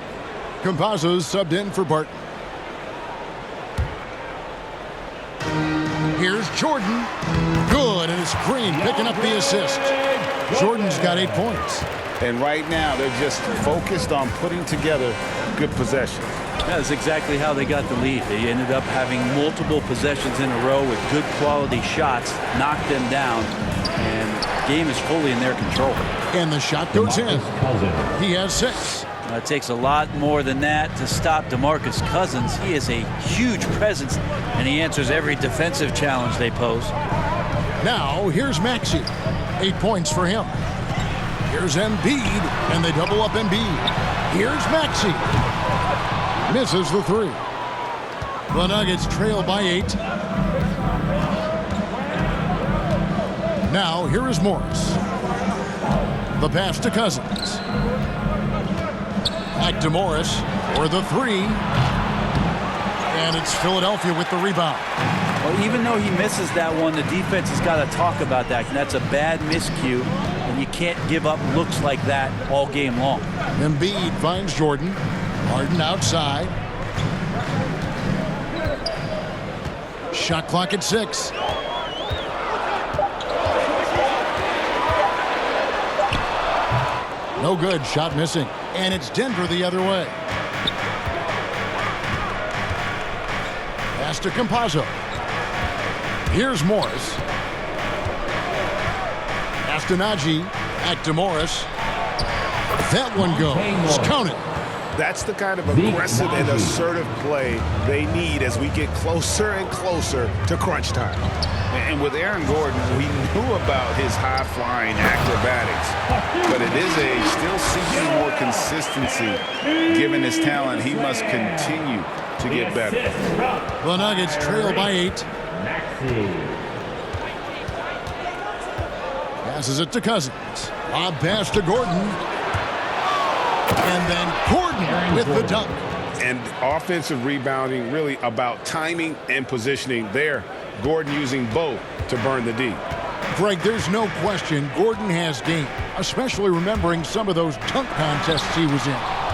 Campazzo's subbed in for Barton. Here's Jordan. Good, and it's Green picking up the assist. Jordan's got 8 points. And right now, they're just focused on putting together good possessions. That's exactly how they got the lead. They ended up having multiple possessions in a row with good quality shots, knocked them down, and the game is fully in their control. And the shot goes in. He has 6. It takes a lot more than that to stop DeMarcus Cousins. He is a huge presence, and he answers every defensive challenge they pose. Now, here's Maxey. 8 points for him. Here's Embiid, and they double up Embiid. Here's Maxey. Misses the 3. The Nuggets trail by 8. Now, here is Morris. The pass to Cousins. Back to Morris for the 3. And it's Philadelphia with the rebound. Well, even though he misses that one, the defense has got to talk about that. And that's a bad miscue, and you can't give up looks like that all game long. Embiid finds Jordan. Harden outside. Shot clock at 6. No good. Shot missing. And it's Denver the other way. Pass to Campazzo. Here's Morris. Pass to Najee. Back to Morris. That one goes. Count it. That's the kind of aggressive and assertive play they need as we get closer and closer to crunch time. And with Aaron Gordon, we knew about his high-flying acrobatics, but at his age, still seeking more consistency. Given his talent, he must continue to get better. The Nuggets trail by 8. Passes it to Cousins. Lob pass to Gordon. And then Gordon with the dunk. And offensive rebounding really about timing and positioning there. Gordon using both to burn the D. Greg, there's no question Gordon has game, especially remembering some of those dunk contests he was in.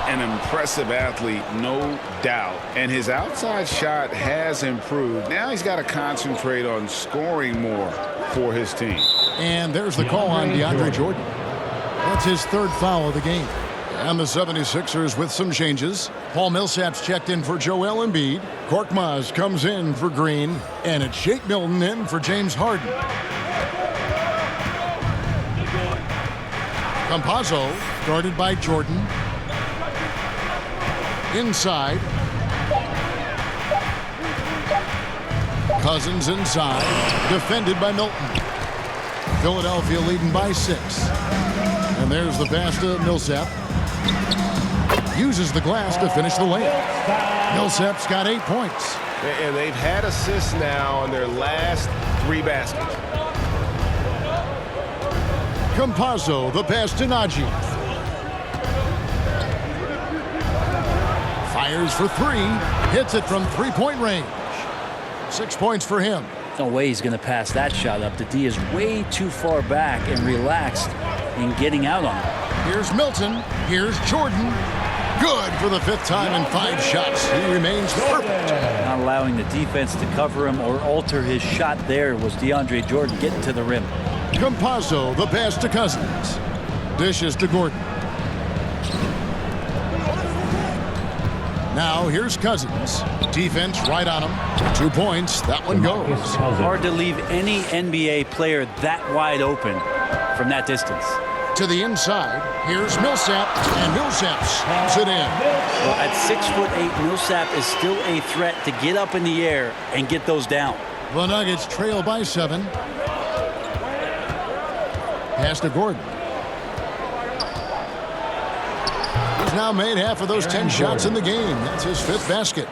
An impressive athlete, no doubt. And his outside shot has improved. Now he's got to concentrate on scoring more for his team. And there's the call on DeAndre Jordan. That's his 3rd foul of the game. And the 76ers with some changes. Paul Millsap's checked in for Joel Embiid. Korkmaz comes in for Green. And it's Shake Milton in for James Harden. Campazzo guarded by Jordan. Inside. Cousins inside. Defended by Milton. Philadelphia leading by 6. And there's the pass to Millsap. Uses the glass to finish the layup. Millsap's got 8 points. And they've had assists now on their last 3 baskets. Campazzo, the pass to Najee. Fires for 3. Hits it from 3-point range. 6 points for him. No way he's going to pass that shot up. The D is way too far back and relaxed in getting out on it. Here's Milton. Here's Jordan. Good for the 5th time in 5 shots. He remains perfect. Not allowing the defense to cover him or alter his shot there was DeAndre Jordan getting to the rim. Campazzo, the pass to Cousins. Dishes to Gordon. Now here's Cousins. Defense right on him. 2 points. That one goes. Hard to leave any NBA player that wide open from that distance. To the inside. Here's Millsap. And Millsap slams it in. Well, at 6'8", Millsap is still a threat to get up in the air and get those down. The Nuggets trail by 7. Pass to Gordon. He's now made half of those 10 shots in the game. That's his 5th basket.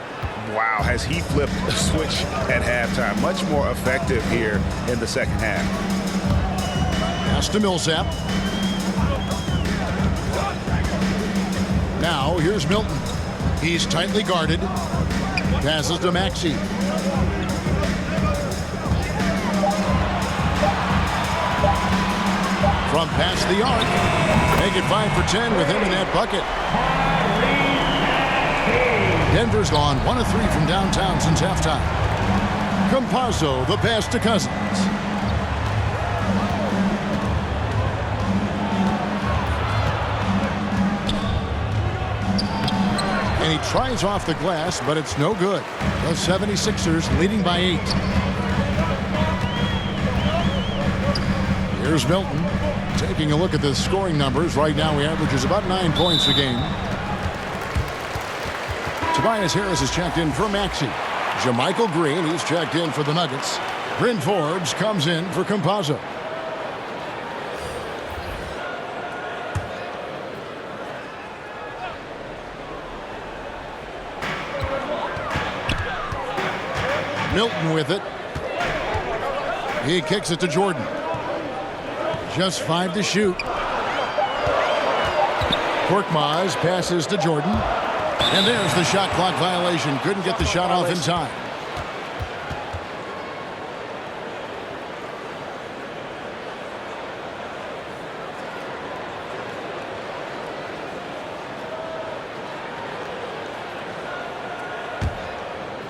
Wow, has he flipped the switch at halftime. Much more effective here in the second half. Pass to Millsap. Now here's Milton. He's tightly guarded. Passes to Maxey. From past the arc. Make it 5 for 10 with him in that bucket. Denver's gone 1 of 3 from downtown since halftime. Campazzo, the pass to Cousins. And he tries off the glass, but it's no good. The 76ers leading by 8. Here's Milton. Taking a look at the scoring numbers. Right now he averages about 9 points a game. Tobias Harris is checked in for Maxey. Jermichael Green, he's checked in for the Nuggets. Bryn Forbes comes in for Campazzo. Milton with it. He kicks it to Jordan. Just 5 to shoot. Korkmaz passes to Jordan. And there's the shot clock violation. Couldn't get the shot off in time.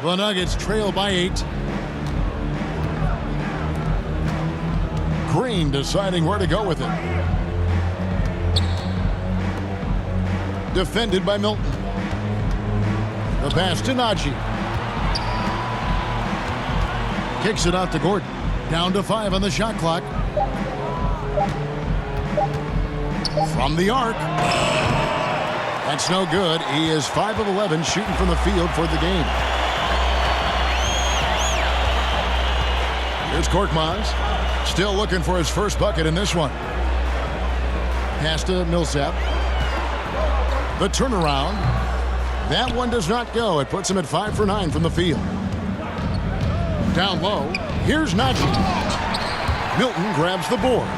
The Nuggets trail by 8. Green deciding where to go with it. Defended by Milton. The pass to Najee. Kicks it out to Gordon. Down to 5 on the shot clock. From the arc. That's no good. He is 5 of 11 shooting from the field for the game. Here's Korkmaz. Still looking for his first bucket in this one. Pass to Millsap. The turnaround. That one does not go. It puts him at 5 for 9 from the field. Down low. Here's Najee. Milton grabs the board.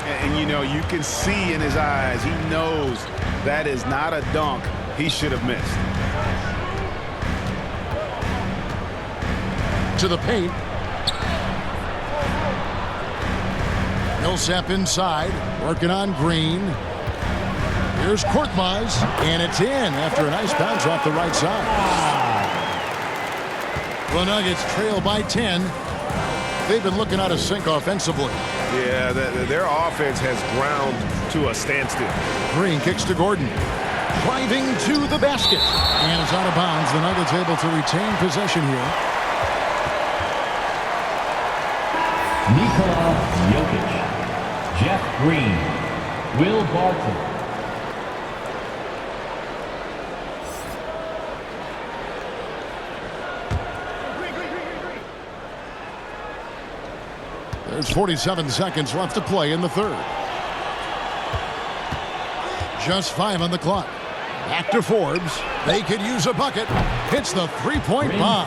And you know, you can see in his eyes, he knows that is not a dunk he should have missed. To the paint. Millsap inside, working on Green. Here's Korkmaz, and it's in after a nice bounce off the right side. The Nuggets trail by 10. They've been looking out of sync offensively. Yeah, their offense has ground to a standstill. Green kicks to Gordon. driving to the basket. And it's out of bounds. The Nuggets able to retain possession here. Nikola Jokic, Jeff Green, Will Barton. There's 47 seconds left to play in the third. Just 5 on the clock. Back to Forbes. They could use a bucket. Hits the three-point bomb.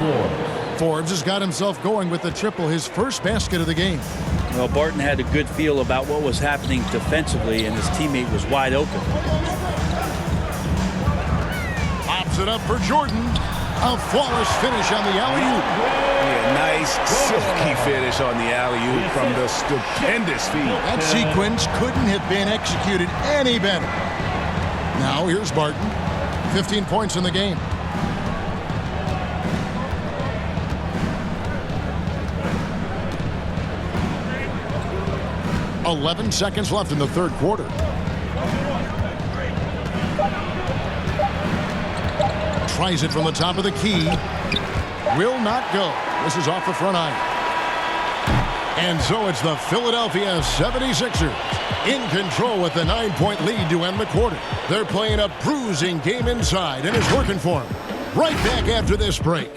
Forbes has got himself going with the triple, his first basket of the game. Well, Barton had a good feel about what was happening defensively, and his teammate was wide open. Pops it up for Jordan. A flawless finish on the alley-oop. Yeah, nice, silky finish on the alley-oop from the stupendous feed. That sequence couldn't have been executed any better. Now here's Barton. 15 points in the game. .11 seconds left in the third quarter. Tries it from the top of the key. Will not go. This is off the front iron. And so it's the Philadelphia 76ers in control with the 9-point lead to end the quarter. They're playing a bruising game inside, and it's working for them. Right back after this break.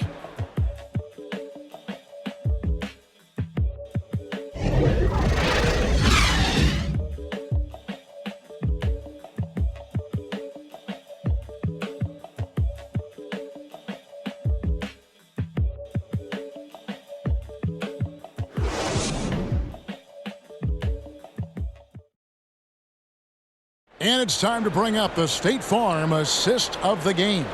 And it's time to bring up the State Farm assist of the game.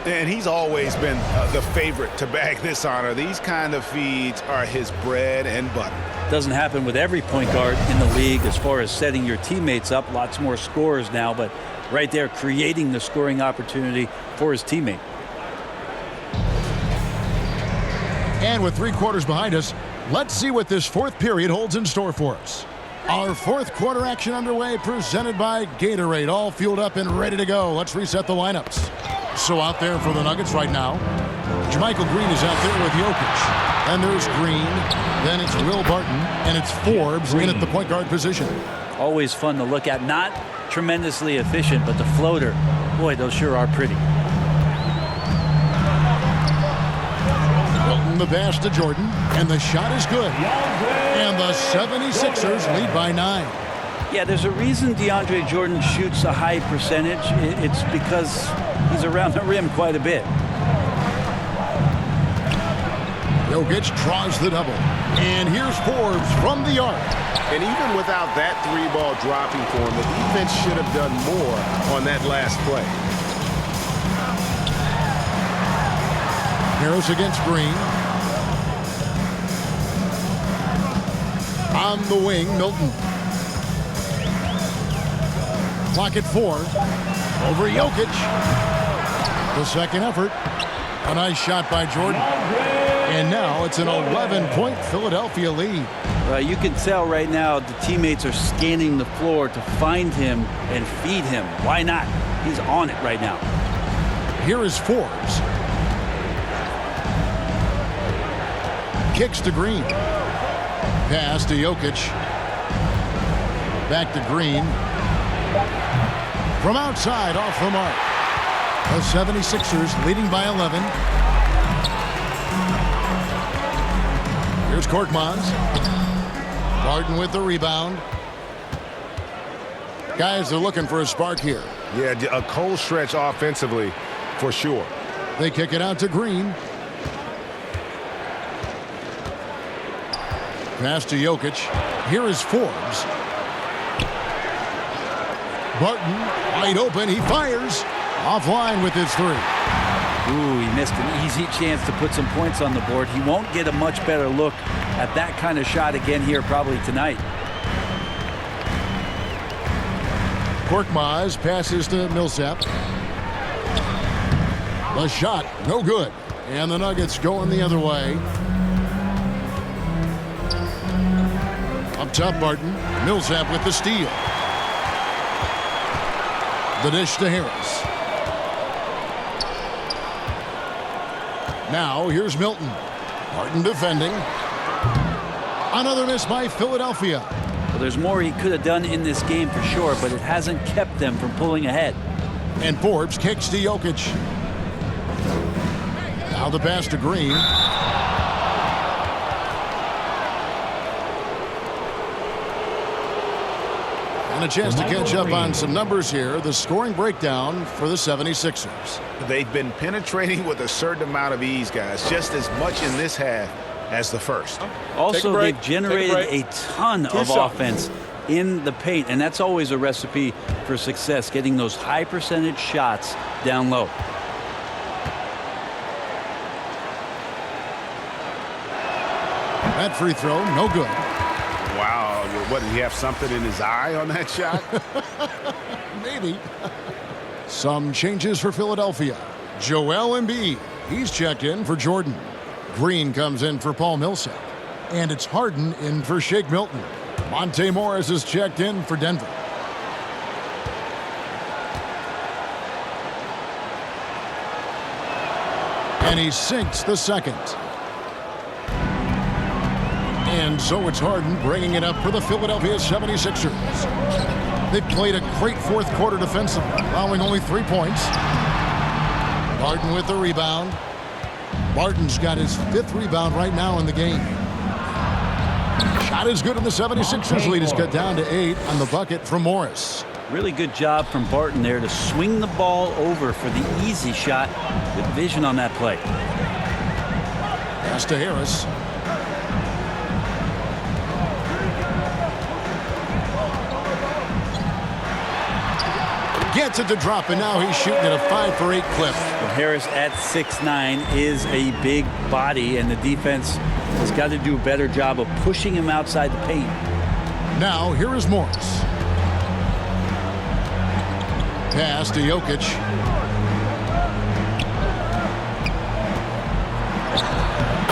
And he's always been the favorite to bag this honor. These kind of feeds are his bread and butter. Doesn't happen with every point guard in the league as far as setting your teammates up. Lots more scorers now, but right there creating the scoring opportunity for his teammate. And with 3 quarters behind us, let's see what this fourth period holds in store for us. Our fourth quarter action underway, presented by Gatorade, all fueled up and ready to go. Let's reset the lineups. So out there for the Nuggets right now, Jermichael Green is out there with Jokic. And there's Green, then it's Will Barton, and it's Forbes in at the point guard position. Always fun to look at. Not tremendously efficient, but the floater, boy, those sure are pretty. Wilton the pass to Jordan, and the shot is good. And the 76ers lead by 9. Yeah, there's a reason DeAndre Jordan shoots a high percentage. It's because he's around the rim quite a bit. Jokic draws the double. And here's Forbes from the arc. And even without that 3-ball dropping for him, the defense should have done more on that last play. Harris against Green. On the wing, Milton. Clock at 4. Over Jokic. The second effort. A nice shot by Jordan. And now it's an 11-point Philadelphia lead. You can tell right now the teammates are scanning the floor to find him and feed him. Why not? He's on it right now. Here is Forbes. Kicks to Green. Pass to Jokic. Back to Green. From outside, off the mark. The 76ers leading by 11. Here's Korkmaz. Barton with the rebound. Guys are looking for a spark here. Yeah, a cold stretch offensively for sure. They kick it out to Green. Pass to Jokic. Here is Forbes. Barton, wide open. He fires. Offline with his 3. Ooh, he missed an easy chance to put some points on the board. He won't get a much better look at that kind of shot again here probably tonight. Korkmaz passes to Millsap. The shot, no good. And the Nuggets going the other way. Up top, Barton. Millsap with the steal. The dish to Harris. Now here's Milton. Martin defending. Another miss by Philadelphia. Well, there's more he could have done in this game for sure, but it hasn't kept them from pulling ahead. And Forbes kicks to Jokic. Now the pass to Green. And a chance to catch up on some numbers here. The scoring breakdown for the 76ers. They've been penetrating with a certain amount of ease, guys, just as much in this half as the first. Also, they've generated a ton of offense in the paint, and that's always a recipe for success, getting those high percentage shots down low. That free throw, no good. Wow, what, did he have something in his eye on that shot? Maybe. Some changes for Philadelphia. Joel Embiid, he's checked in for Jordan. Green comes in for Paul Millsap. And it's Harden in for Shake Milton. Monte Morris is checked in for Denver. And he sinks the second. And so it's Harden bringing it up for the Philadelphia 76ers. They've played a great fourth quarter defensively, allowing only 3 points. Harden with the rebound. Barton's got his 5th rebound right now in the game. Shot is good, and the 76ers lead is cut down to 8 on the bucket from Morris. Really good job from Barton there to swing the ball over for the easy shot. Good vision on that play. Pass to Harris. Gets it to drop, and now he's shooting at a 5-for-8 clip. Well, Harris at 6'9" is a big body, and the defense has got to do a better job of pushing him outside the paint. Now, here is Morris. Pass to Jokic.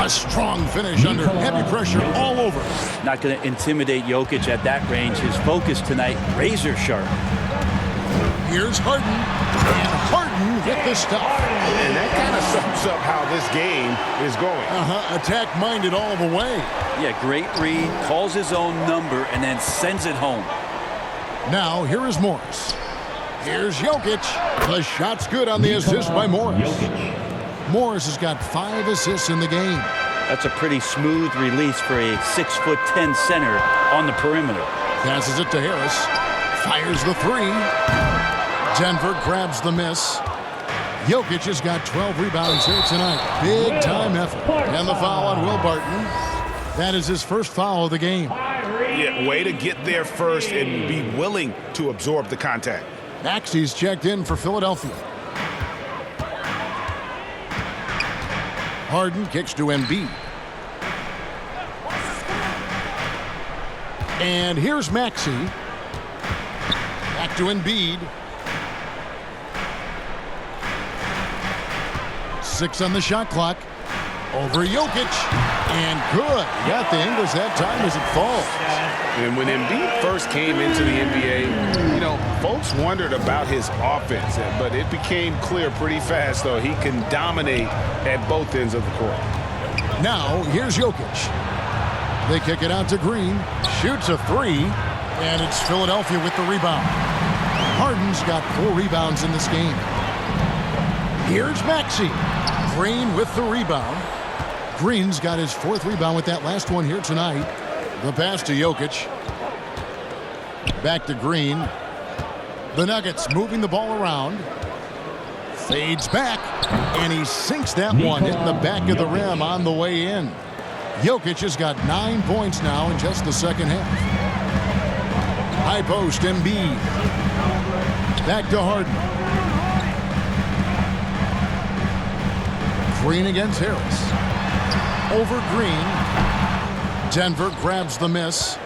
A strong finish under heavy pressure all over. Not going to intimidate Jokic at that range. His focus tonight, razor sharp. Here's Harden, and Harden with the stuff. And that kind of sums up how this game is going. Attack-minded all the way. Yeah, great read, calls his own number, and then sends it home. Now, here is Morris. Here's Jokic. The shot's good on the assist by Morris. Morris has got 5 assists in the game. That's a pretty smooth release for a 6'10" center on the perimeter. Passes it to Harris. Fires the 3. Denver grabs the miss. Jokic has got 12 rebounds here tonight. Big time effort. And the foul on Will Barton. That is his first foul of the game. Yeah, way to get there first and be willing to absorb the contact. Maxey's checked in for Philadelphia. Harden kicks to Embiid. And here's Maxey. Back to Embiid. 6 on the shot clock. Over Jokic. And good. Got the English that time as it falls. And when Embiid first came into the NBA, you know, folks wondered about his offense. But it became clear pretty fast, though, he can dominate at both ends of the court. Now, here's Jokic. They kick it out to Green. Shoots a 3. And it's Philadelphia with the rebound. Harden's got 4 rebounds in this game. Here's Maxey. Green with the rebound. Green's got his 4th rebound with that last one here tonight. The pass to Jokic. Back to Green. The Nuggets moving the ball around. Fades back. And he sinks that one, hitting the back of the rim on the way in. Jokic has got 9 points now in just the second half. High post, Embiid. Back to Harden. Green against Harris. Over Green. Denver grabs the miss.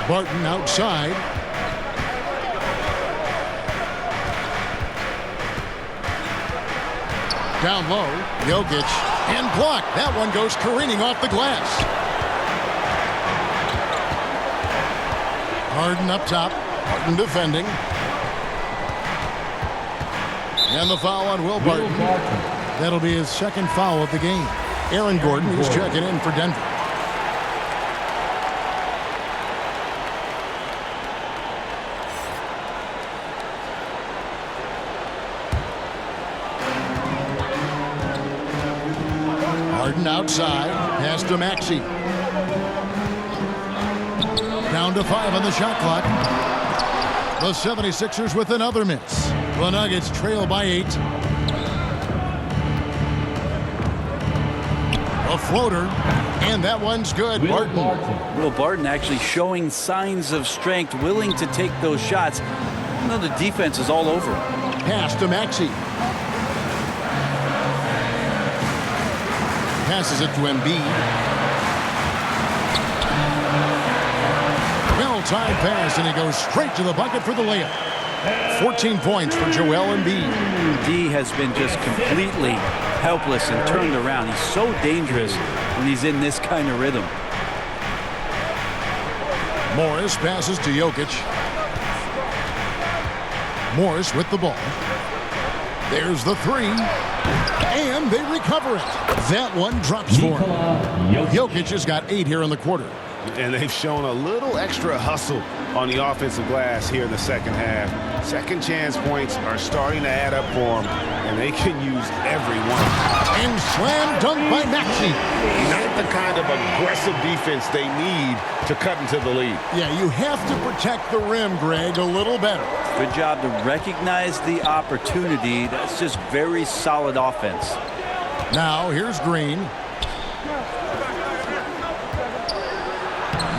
Barton outside. Down low, Jokic, and blocked. That one goes careening off the glass. Harden up top. Harden defending. And the foul on Will Barton. That'll be his second foul of the game. Aaron Gordon, he's checking in for Denver. Harden outside. Pass to Maxey. Down to 5 on the shot clock. The 76ers with another miss. The Nuggets trail by 8. A floater, and that one's good. Barton. Will Barton actually showing signs of strength, willing to take those shots. You know, the defense is all over him. Pass to Maxey. Passes it to Embiid. Well-timed pass, and he goes straight to the bucket for the layup. 14 points for Joel Embiid. He has been just completely helpless and turned around. He's so dangerous when he's in this kind of rhythm. Morris passes to Jokic. Morris with the ball. There's the 3. And they recover it. That one drops for him. Jokic has got 8 here in the quarter. And they've shown a little extra hustle on the offensive glass here in the second half. Second chance points are starting to add up for them, and they can use every one. And slam dunk by Maxey. Not the kind of aggressive defense they need to cut into the lead. Yeah, you have to protect the rim, Greg, a little better. Good job to recognize the opportunity. That's just very solid offense. Now, here's Green.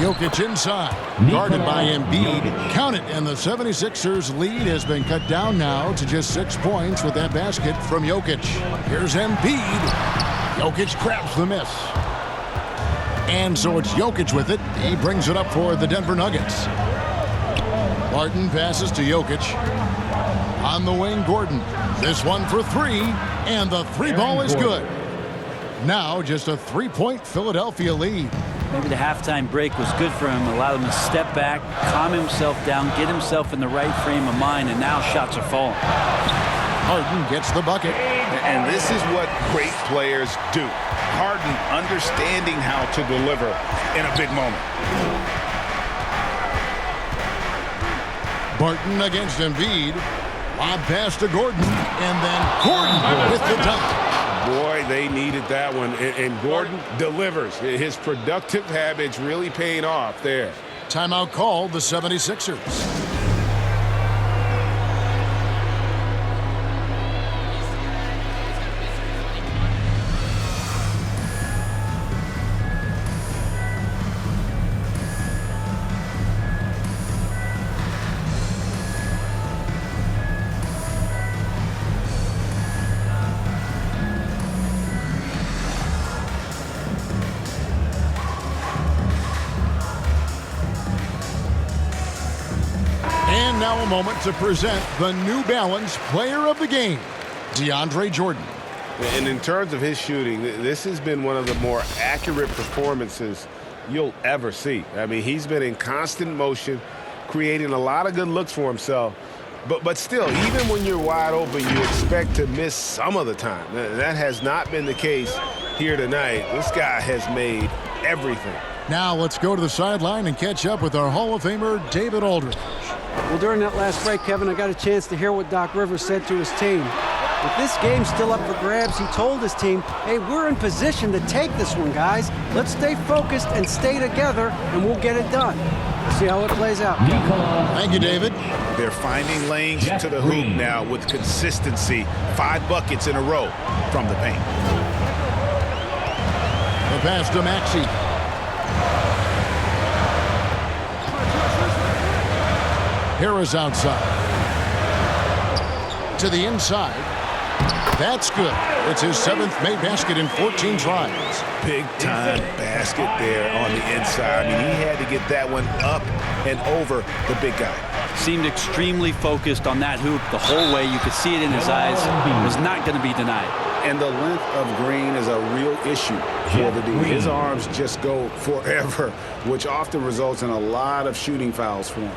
Jokic inside, guarded by Embiid. Count it, and the 76ers lead has been cut down now to just 6 points with that basket from Jokic. Here's Embiid. Jokic grabs the miss. And so it's Jokic with it. He brings it up for the Denver Nuggets. Barton passes to Jokic. On the wing, Gordon. This one for 3, and the 3 ball is good. Now just a 3-point Philadelphia lead. Maybe the halftime break was good for him, allowed him to step back, calm himself down, get himself in the right frame of mind, and now shots are falling. Harden gets the bucket. And this is what great players do. Harden understanding how to deliver in a big moment. Barton against Embiid. Lob pass to Gordon, and then Gordon with the dunk. Boy, they needed that one, and Gordon delivers. His productive habits really paying off there. Timeout called, the 76ers. Now a moment to present the New Balance Player of the Game, DeAndre Jordan. And in terms of his shooting, this has been one of the more accurate performances you'll ever see. I mean, he's been in constant motion, creating a lot of good looks for himself. But still, even when you're wide open, you expect to miss some of the time. That has not been the case here tonight. This guy has made everything. Now let's go to the sideline and catch up with our Hall of Famer, David Aldridge. Well, during that last break, Kevin, I got a chance to hear what Doc Rivers said to his team. With this game still up for grabs, he told his team, hey, we're in position to take this one, guys. Let's stay focused and stay together, and we'll get it done. We'll see how it plays out. Thank you, David. They're finding lanes to the hoop now with consistency. 5 buckets in a row from the paint. The pass to Maxey. Harris outside. To the inside. That's good. It's his 7th made basket in 14 tries. Big-time basket there on the inside. I mean, he had to get that one up and over the big guy. seemed extremely focused on that hoop the whole way. You could see it in his eyes. Was not going to be denied. And the length of Green is a real issue for the D. His arms just go forever, which often results in a lot of shooting fouls for him.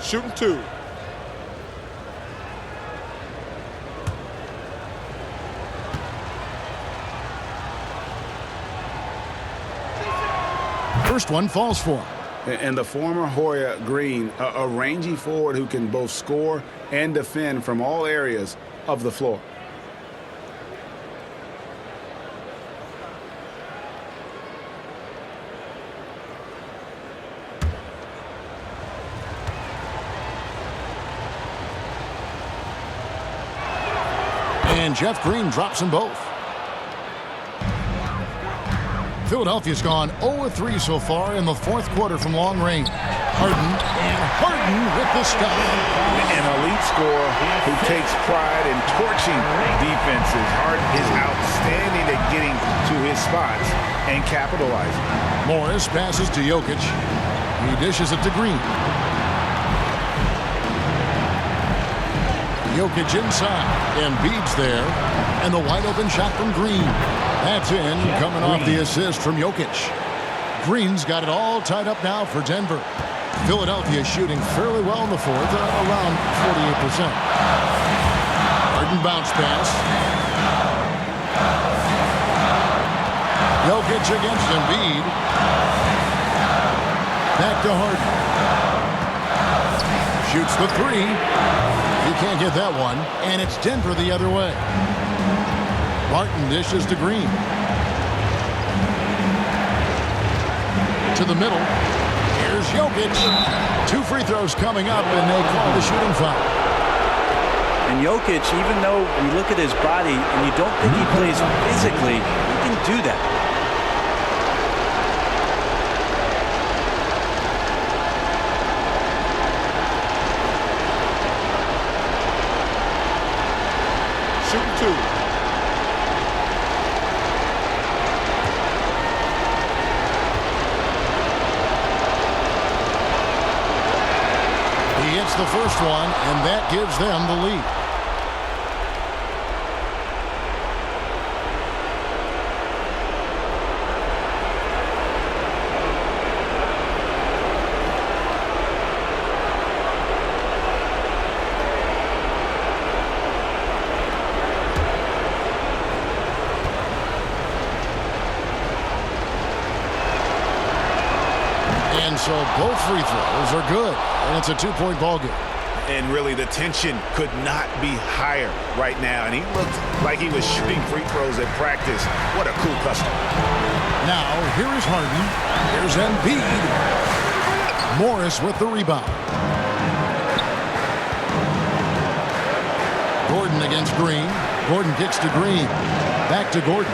Shooting 2. First one falls for him. And the former Hoya Green, a rangy forward who can both score and defend from all areas of the floor. And Jeff Green drops them both. Philadelphia's gone 0-3 so far in the fourth quarter from long range. Harden with the stuff. An elite scorer who takes pride in torching defenses. Harden is outstanding at getting to his spots and capitalizing. Morris passes to Jokic. He dishes it to Green. Jokic inside. Embiid's there. And the wide open shot from Green. That's in, coming off the assist from Jokic. Green's got it all tied up now for Denver. Philadelphia shooting fairly well in the fourth, around 48%. Harden bounce pass. Jokic against Embiid. Back to Harden. Shoots the three. He can't get that one, and it's Denver the other way. Martin dishes to Green. To the middle. Here's Jokic. 2 free throws coming up, and they call the shooting foul. And Jokic, even though we look at his body and you don't think he plays physically, he can do that. Shooting 2. He hits the first one, and that gives them the lead. And so both free throws are good. And it's a 2-point ball game. And really, the tension could not be higher right now. And he looked like he was shooting free throws at practice. What a cool customer. Now, here is Harden. Here's Embiid. Morris with the rebound. Gordon against Green. Gordon kicks to Green. Back to Gordon.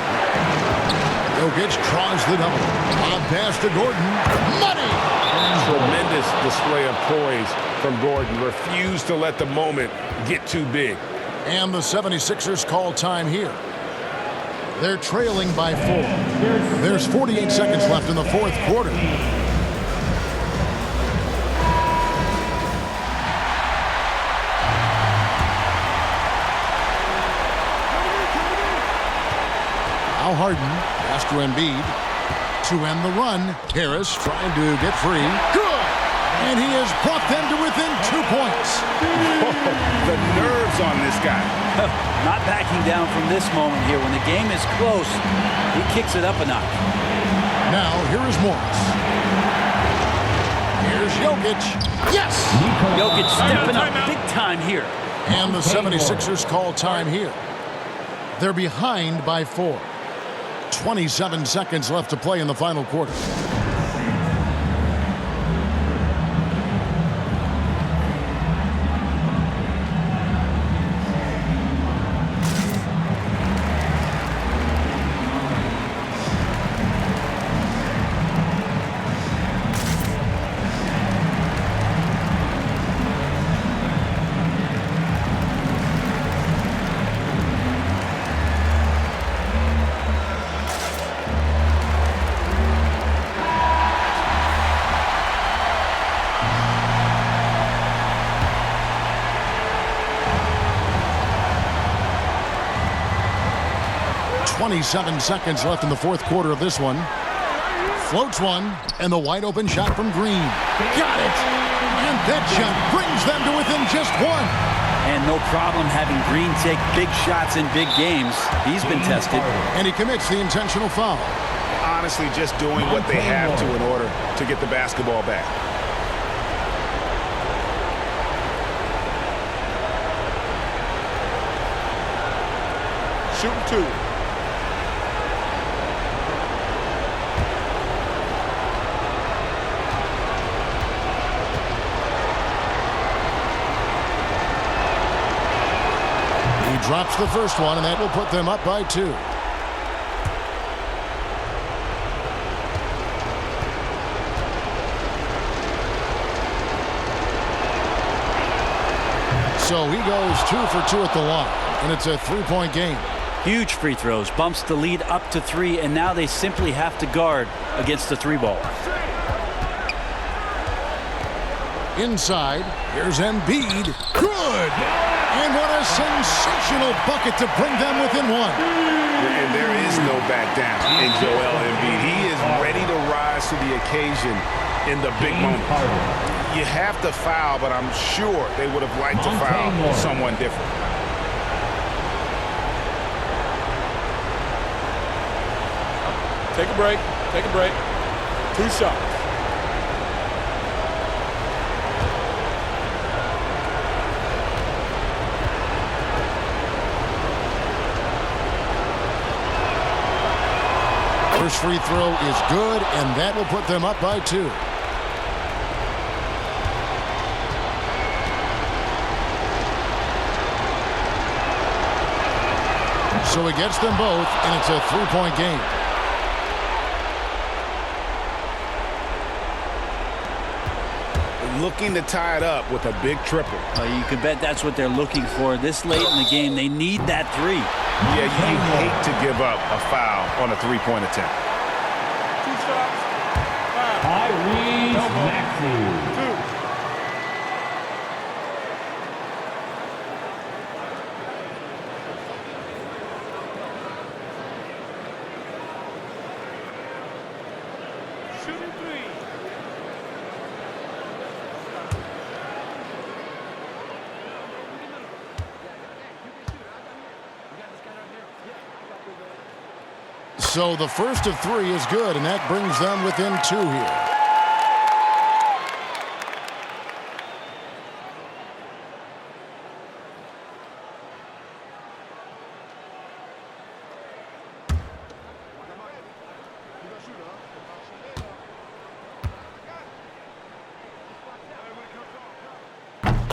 Jokic tries the double. On pass to Gordon. Money! Tremendous display of poise from Gordon. Refused to let the moment get too big. And the 76ers call time here. They're trailing by 4. There's 48 seconds left in the fourth quarter. Now Harden, pass to Embiid. To end the run, Harris trying to get free. Good! And he has brought them to within 2 points. The nerves on this guy. Not backing down from this moment here. When the game is close, he kicks it up a notch. Now, here is Morris. Here's Jokic. Yes! Jokic stepping up big time here. And the 76ers call time here. They're behind by 4. 27 seconds left to play in the final quarter. 27 seconds left in the fourth quarter of this one. Floats one, and the wide open shot from Green. Got it! And that shot brings them to within just one. And no problem having Green take big shots in big games. He's been tested. And he commits the intentional foul. Honestly, just doing what they have to in order to get the basketball back. Shooting two. He drops the first one, and that will put them up by 2. So he goes 2 for 2 at the line, and it's a 3-point game. Huge free throws, bumps the lead up to 3, and now they simply have to guard against the 3-ball. Inside, here's Embiid. Good! And what a sensational bucket to bring them within 1. And there is no back down in Joel Embiid. He is ready to rise to the occasion in the big moment. You have to foul, but I'm sure they would have liked to foul someone different. Take a break. Take a break. 2 shots. First free throw is good, and that will put them up by 2. So he gets them both, and it's a 3-point game. Looking to tie it up with a big triple. You can bet that's what they're looking for. This late in the game, they need that 3. Yeah, you hate to give up a foul on a 3-point attempt. 2 shots. Tyrese Maxey. 2. Shooting 3. So the first of 3 is good, and that brings them within 2 here.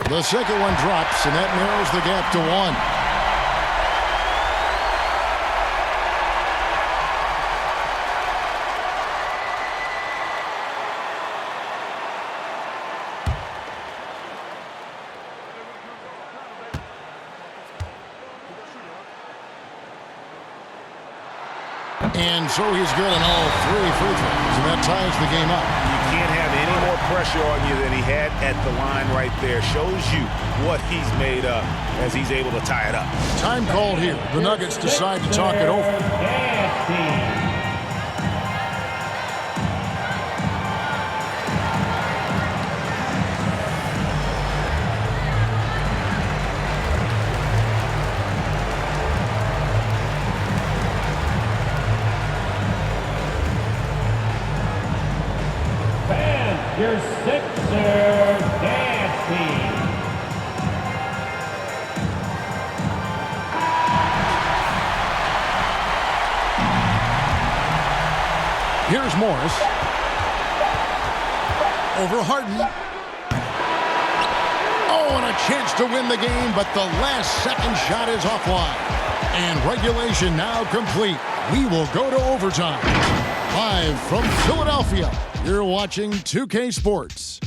The second one drops, and that narrows the gap to 1. And so he's good on all 3 free throws, and that ties the game up. You can't have any more pressure on you than he had at the line right there. Shows you what he's made of as he's able to tie it up. Time called here. The Nuggets decide to talk it over. Your Sixers dancing. Here's Morris. Over Harden. Oh, and a chance to win the game, but the last second shot is offline. And regulation now complete. We will go to overtime. Live from Philadelphia, you're watching 2K Sports.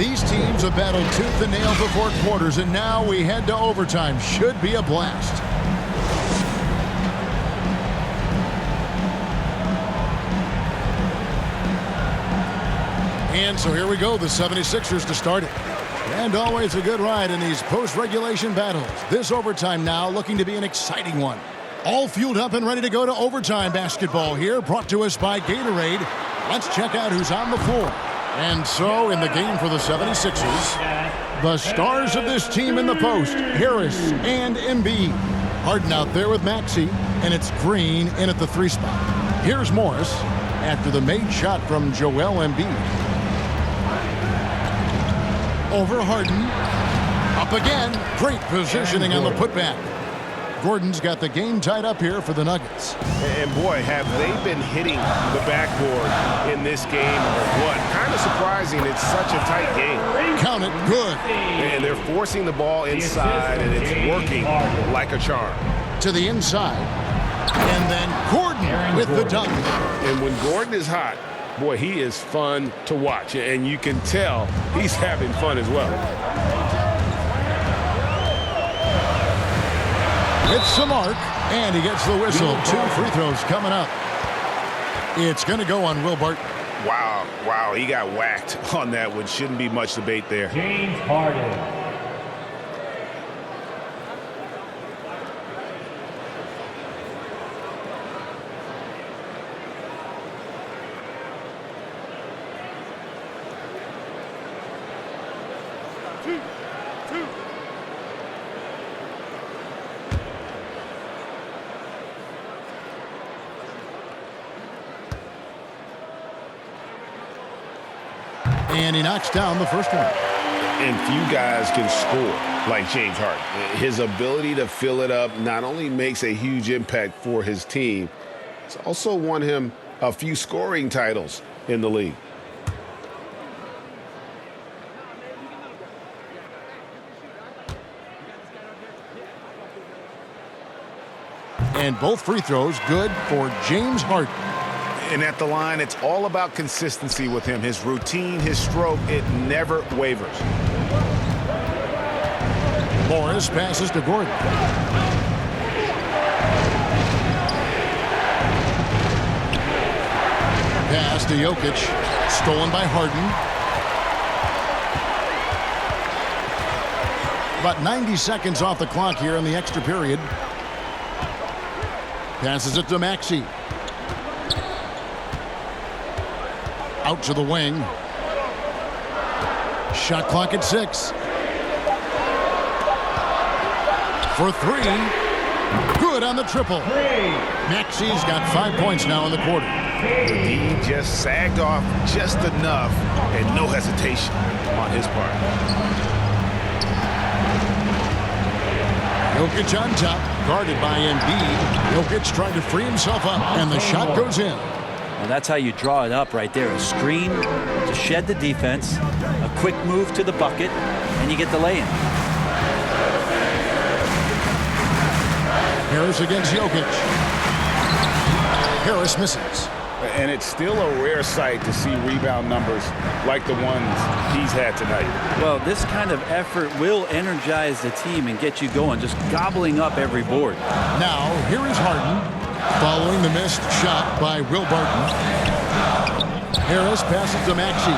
These teams have battled tooth and nail for 4 quarters, and now we head to overtime. Should be a blast. And so here we go, the 76ers to start it. And always a good ride in these post-regulation battles. This overtime now looking to be an exciting one. All fueled up and ready to go to overtime basketball here, brought to us by Gatorade. Let's check out who's on the floor. And so in the game for the 76ers, the stars of this team in the post, Harris and Embiid. Harden out there with Maxey, and it's Green in at the 3 spot. Here's Morris after the made shot from Joel Embiid. Over Harden. Up again. Great positioning on the putback. Gordon's got the game tied up here for the Nuggets. And boy, have they been hitting the backboard in this game or what? Kind of surprising. It's such a tight game. Count it. Good. And they're forcing the ball inside, and it's working like a charm. To the inside. And then Gordon with the dunk. And when Gordon is hot, boy, he is fun to watch, and you can tell he's having fun as well. It's the mark, and he gets the whistle. 2 free throws coming up. It's going to go on Will Barton. Wow, he got whacked on that one. Shouldn't be much debate there. James Harden. And he knocks down the first one. And few guys can score like James Harden. His ability to fill it up not only makes a huge impact for his team, it's also won him a few scoring titles in the league. And both free throws good for James Harden. And at the line, it's all about consistency with him. His routine, his stroke, it never wavers. Morris passes to Gordon. Pass to Jokic. Stolen by Harden. About 90 seconds off the clock here in the extra period. Passes it to Maxey. Out to the wing. Shot clock at 6. For 3. Good on the triple. Maxey's got 5 points now in the quarter. The D just sagged off just enough, and no hesitation on his part. Jokic on top, guarded by Embiid. Jokic trying to free himself up, and the shot goes in. Well, that's how you draw it up right there. A screen to shed the defense, a quick move to the bucket, and you get the lay-in. Harris against Jokic. Harris misses. And it's still a rare sight to see rebound numbers like the ones he's had tonight. Well, this kind of effort will energize the team and get you going, just gobbling up every board. Now, here is Harden. Following the missed shot by Will Barton. Harris passes to Maxey.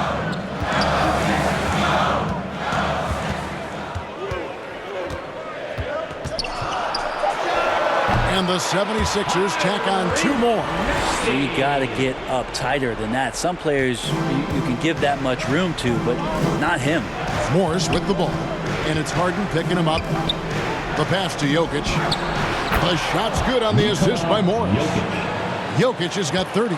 And the 76ers tack on 2 more. So you got to get up tighter than that. Some players you can give that much room to, but not him. Morris with the ball. And it's Harden picking him up. The pass to Jokic. The shot's good on the assist by Morris. Jokic has got 30.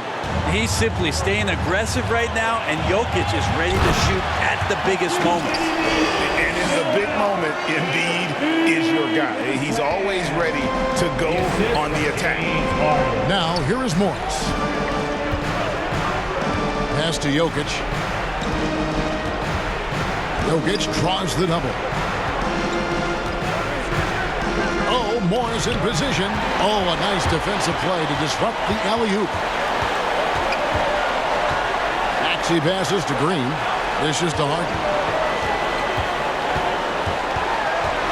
He's simply staying aggressive right now, and Jokic is ready to shoot at the biggest moments. And in the big moment, Embiid is your guy. He's always ready to go on the attack. Now, here is Morris. Pass to Jokic. Jokic draws the double. Oh, Morris in position. Oh, a nice defensive play to disrupt the alley-oop. Maxey passes to Green. Dishes to Harden.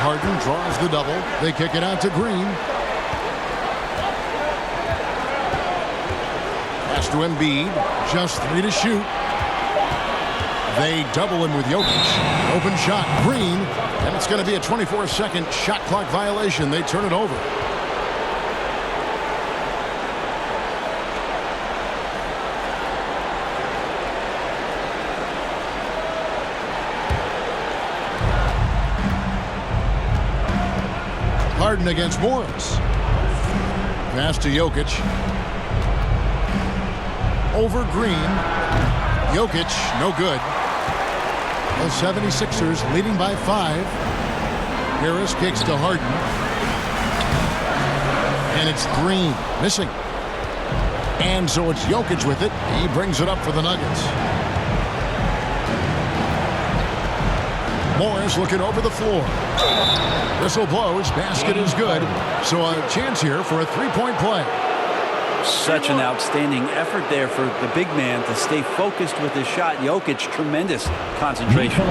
Harden draws the double. They kick it out to Green. Pass to Embiid. Just 3 to shoot. They double him with Jokic. Open shot, Green. And it's going to be a 24-second shot clock violation. They turn it over. Harden against Morris. Pass to Jokic. Over Green. Jokic, no good. The 76ers leading by 5. Harris kicks to Harden. And it's Green missing. And so it's Jokic with it. He brings it up for the Nuggets. Morris looking over the floor. Whistle blows. Basket is good. So a chance here for a three-point play. Such an outstanding effort there for the big man to stay focused with his shot. Jokic, tremendous concentration.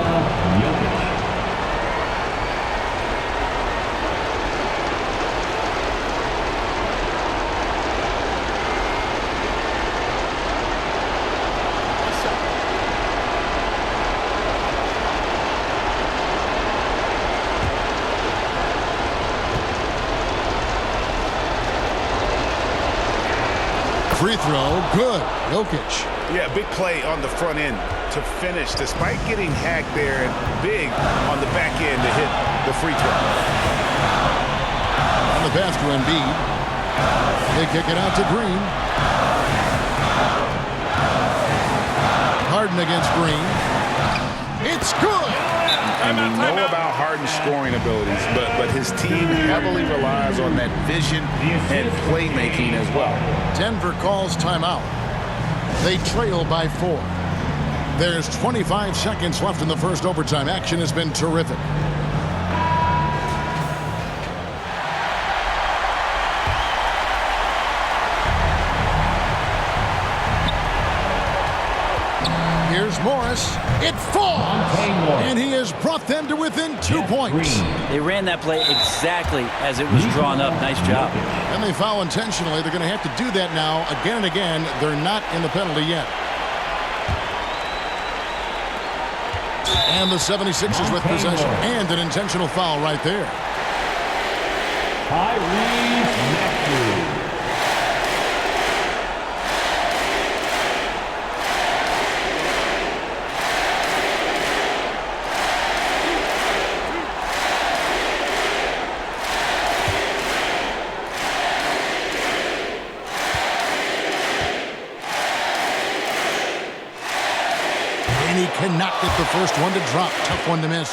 Free throw, good. Jokic. Yeah, big play on the front end to finish, despite getting hacked there, and big on the back end to hit the free throw. On the pass to Embiid. They kick it out to Green. Harden against Green. It's good. And we know about Harden's scoring abilities, but his team heavily relies on that vision and playmaking as well. Denver calls timeout. They trail by 4. There's 25 seconds left in the first overtime. Action has been terrific. Here's Morris. It falls. And he has brought them to within 2 points. They ran that play exactly as it was drawn up. Nice job. And they foul intentionally. They're going to have to do that now again and again. They're not in the penalty yet. And the 76ers with possession. And an intentional foul right there. And he cannot get the first one to drop. Tough one to miss.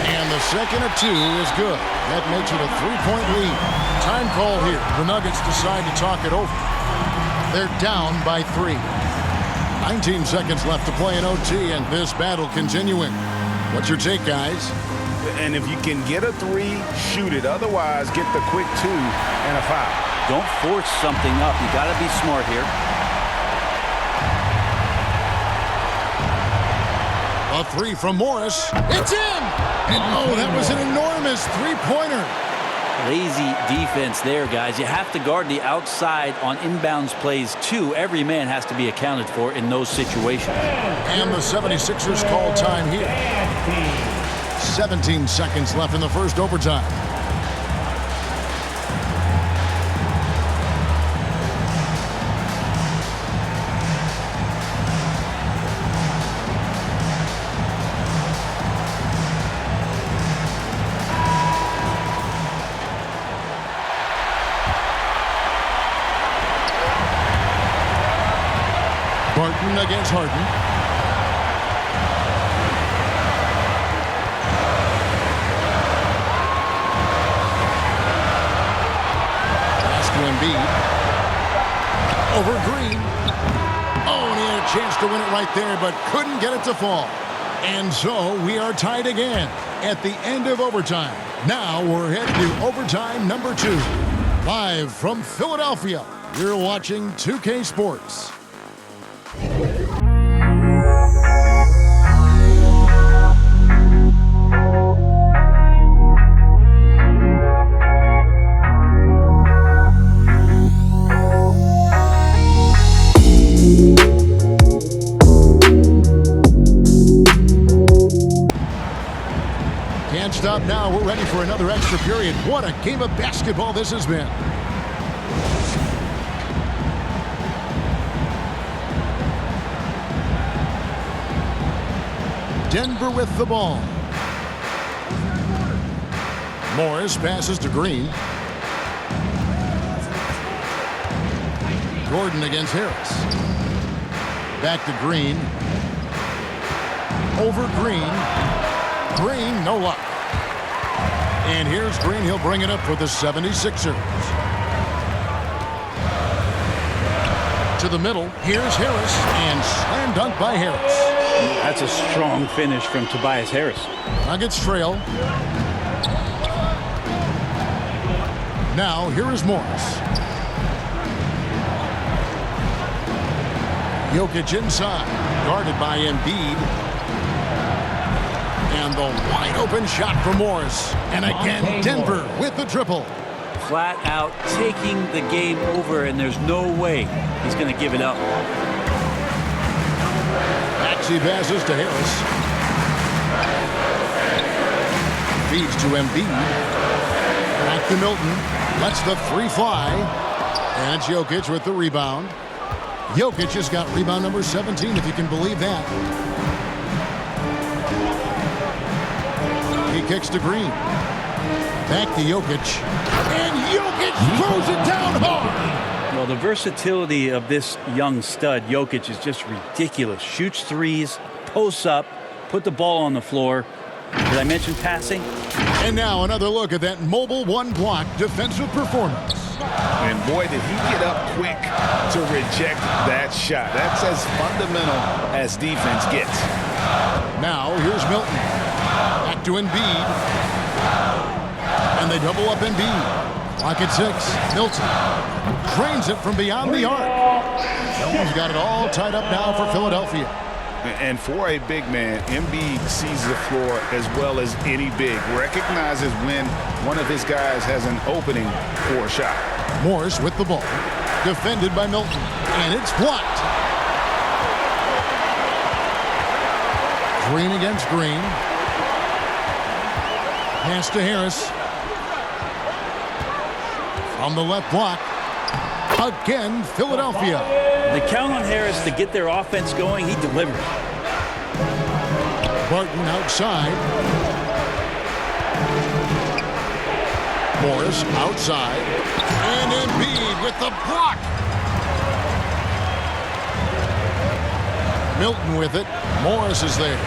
And the second of 2 is good. That makes it a 3-point lead. Time call here. The Nuggets decide to talk it over. They're down by 3. 19 seconds left to play in OT, and this battle continuing. What's your take, guys? And if you can get a 3, shoot it. Otherwise, get the quick 2 and a foul. Don't force something up. You got to be smart here. A 3 from Morris. It's in! And oh, that was an enormous three-pointer. Lazy defense there, guys. You have to guard the outside on inbounds plays, too. Every man has to be accounted for in those situations. And the 76ers call time here. 17 seconds left in the first overtime. Barton against Harden. Pass to Embiid. Over Green. Oh, and he had a chance to win it right there, but couldn't get it to fall. And so we are tied again at the end of overtime. Now we're headed to overtime number 2. Live from Philadelphia, you're watching 2K Sports. Can't stop now. We're ready for another extra period. What a game of basketball this has been. Denver with the ball. Morris passes to Green. Gordon against Harris. Back to Green. Over Green. Green, no luck. And here's Green. He'll bring it up for the 76ers. To the middle. Here's Harris. And slam dunk by Harris. That's a strong finish from Tobias Harris. Nuggets trail. Now, here is Morris. Jokic inside. Guarded by Embiid. And the wide open shot for Morris. And again, Denver with the triple. Flat out taking the game over, and there's no way he's going to give it up. Maxey passes to Harris. Feeds to Embiid. Back to Milton. Lets the three fly. And it's Jokic with the rebound. Jokic has got rebound number 17, if you can believe that. He kicks to Green. Back to Jokic. And Jokic throws it down hard. Well, the versatility of this young stud, Jokic, is just ridiculous. Shoots threes, posts up, put the ball on the floor. Did I mention passing? And now another look at that mobile one-block defensive performance. And boy, did he get up quick to reject that shot. That's as fundamental as defense gets. Now, here's Milton. Back to Embiid. And they double up Embiid. Clock at 6. Milton drains it from beyond the arc. Milton's got it all tied up now for Philadelphia. And for a big man, Embiid sees the floor as well as any big. Recognizes when one of his guys has an opening for a shot. Morris with the ball. Defended by Milton. And it's blocked. Green against Green. Pass to Harris. From the left block. Again, Philadelphia. They count on Harris to get their offense going. He delivers. Barton outside. Morris outside. And Embiid with the block. Milton with it. Morris is there.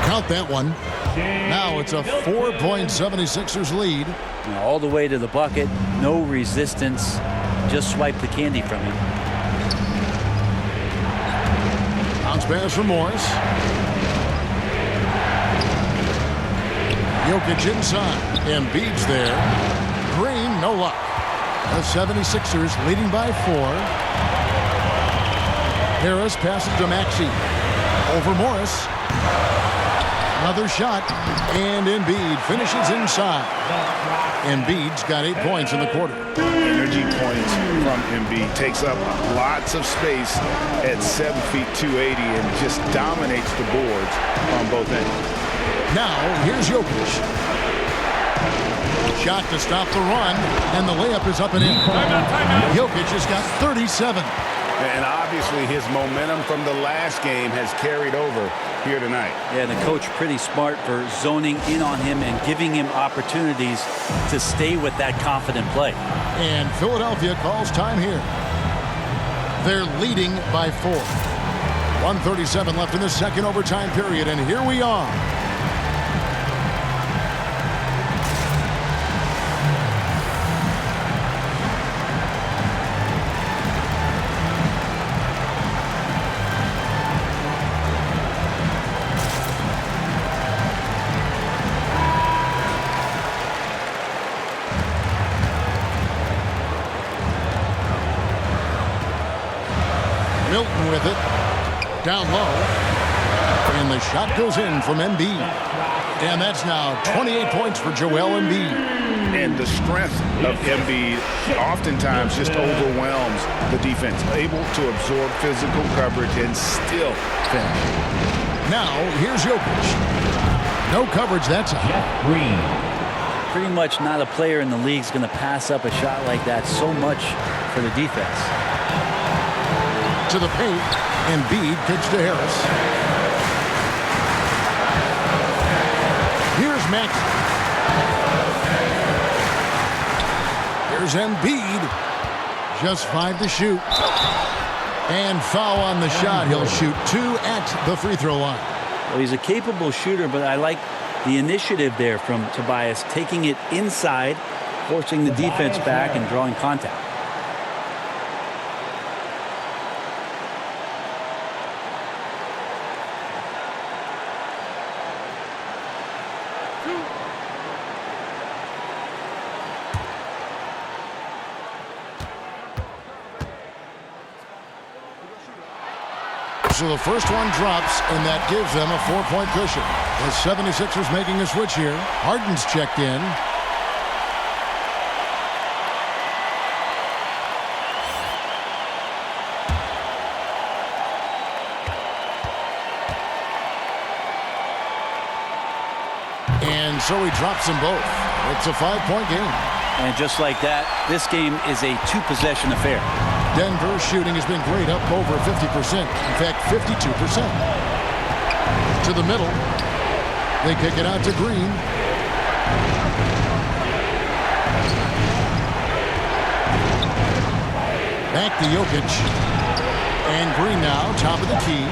Count that one. Now it's a 4-76ers lead. Now all the way to the bucket. No resistance. Just swipe the candy from him. Bounce pass from Morris. Jokic inside. Embiid's there. Green, no luck. The 76ers leading by 4. Harris passes to Maxey. Over Morris. Another shot. And Embiid finishes inside. Embiid's got 8 points in the quarter. Energy points from Embiid. Takes up lots of space at 7 feet 280 and just dominates the boards on both ends. Now, here's Jokic. Shot to stop the run, and the layup is up and in. Jokic has got 37. And obviously his momentum from the last game has carried over here tonight. Yeah, the coach pretty smart for zoning in on him and giving him opportunities to stay with that confident play. And Philadelphia calls time here. They're leading by 4. 1:37 left in the second overtime period, and here we are. Down low. And the shot goes in from Embiid. And that's now 28 points for Joel Embiid. And the strength of Embiid oftentimes just overwhelms the defense, able to absorb physical coverage and still finish. Now, here's Jokic. No coverage that time. Green. Pretty much not a player in the league is going to pass up a shot like that so much for the defense. To the paint. Embiid kicks to Harris. Here's Max. Here's Embiid. Just 5 to shoot. And foul on the shot. He'll shoot 2 at the free throw line. Well, he's a capable shooter, but I like the initiative there from Tobias, taking it inside, forcing the defense back and drawing contact. So the first one drops, and that gives them a 4-point cushion. The 76ers making a switch here. Harden's checked in. And so he drops them both. It's a 5-point game. And just like that, this game is a 2-possession affair. Denver's shooting has been great, up over 50%. In fact, 52%. To the middle. They kick it out to Green. Back to Jokic. And Green now, top of the key.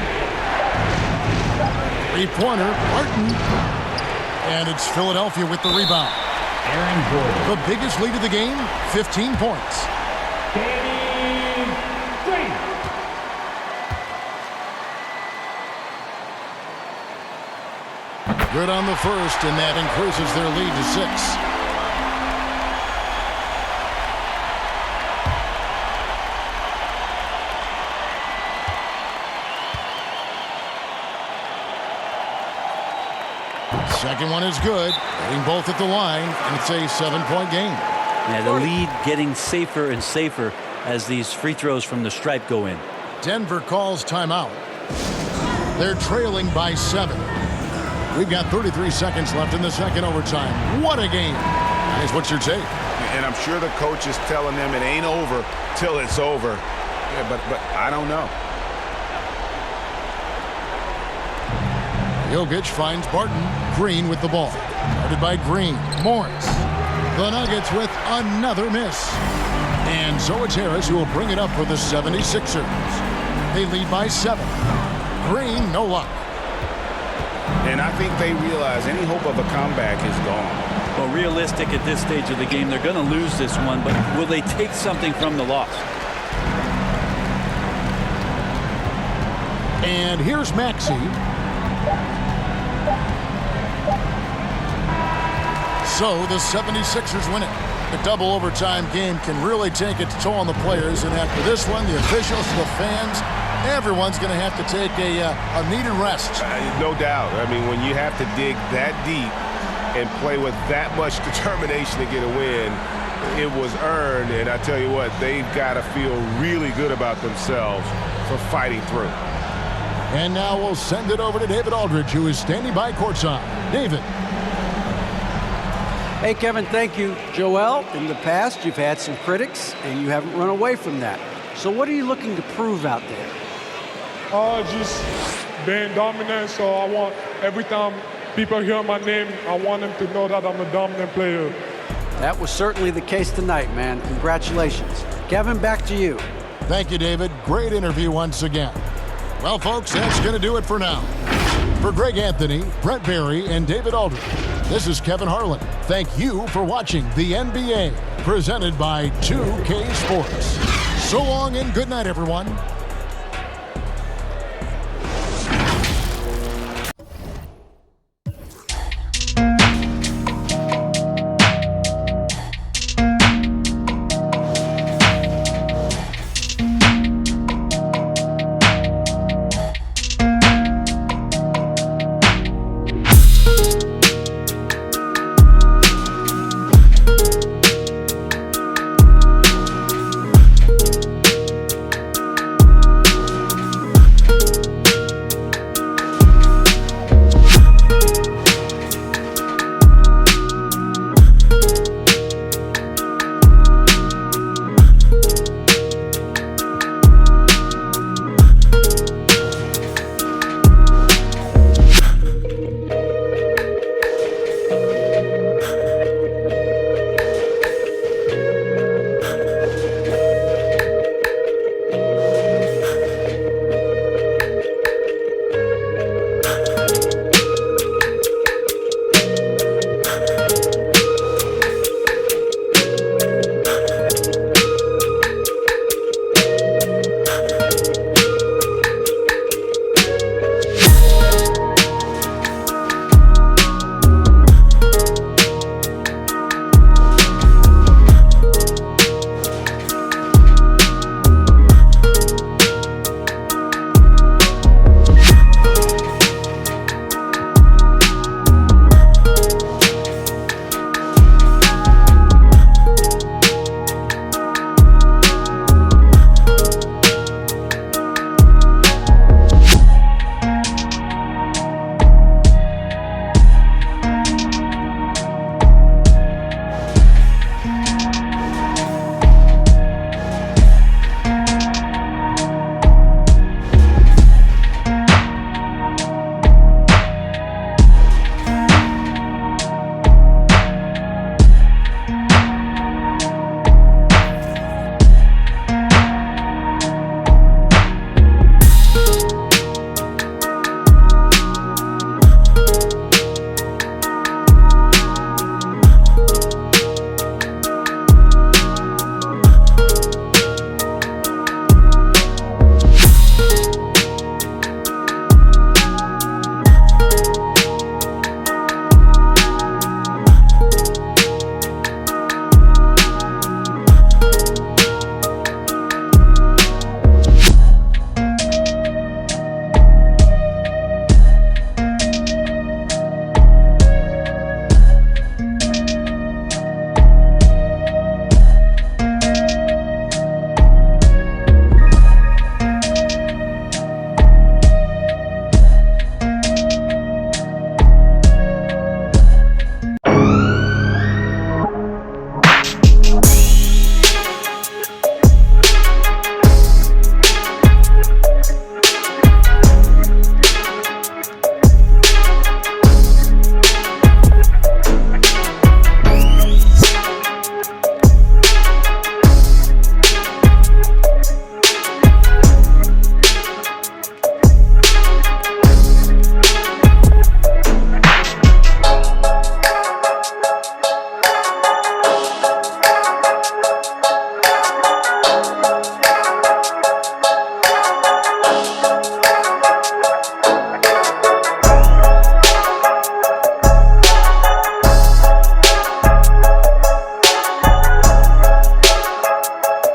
3-pointer, Martin. And it's Philadelphia with the rebound. The biggest lead of the game, 15 points. Good on the first, and that increases their lead to 6. Second one is good. Hitting both at the line, and it's a 7-point game. Yeah, the lead getting safer and safer as these free throws from the stripe go in. Denver calls timeout. They're trailing by 7. We've got 33 seconds left in the second overtime. What a game. Guys, what's your take? And I'm sure the coach is telling them it ain't over till it's over. Yeah, but I don't know. Jokic finds Barton. Green with the ball. Guarded by Green. Morris. The Nuggets with another miss. And so it's Harris who will bring it up for the 76ers. They lead by 7. Green, no luck. And I think they realize any hope of a comeback is gone. Well, realistic at this stage of the game, they're going to lose this one, but will they take something from the loss? And here's Maxey. So the 76ers win it. The double overtime game can really take its toll on the players, and after this one, the officials, the fans, everyone's going to have to take a needed rest. No doubt. I mean, when you have to dig that deep and play with that much determination to get a win, it was earned. And I tell you what, they've got to feel really good about themselves for fighting through. And now we'll send it over to David Aldridge, who is standing by courtside. David. Hey, Kevin, thank you. Joel, in the past, you've had some critics, and you haven't run away from that. So what are you looking to prove out there? Just being dominant, so I want every time people hear my name, I want them to know that I'm a dominant player. That was certainly the case tonight, man. Congratulations. Kevin, back to you. Thank you, David. Great interview once again. Well, folks, that's going to do it for now. For Greg Anthony, Brett Barry, and David Aldridge, this is Kevin Harlan. Thank you for watching the NBA, presented by 2K Sports. So long and good night, everyone.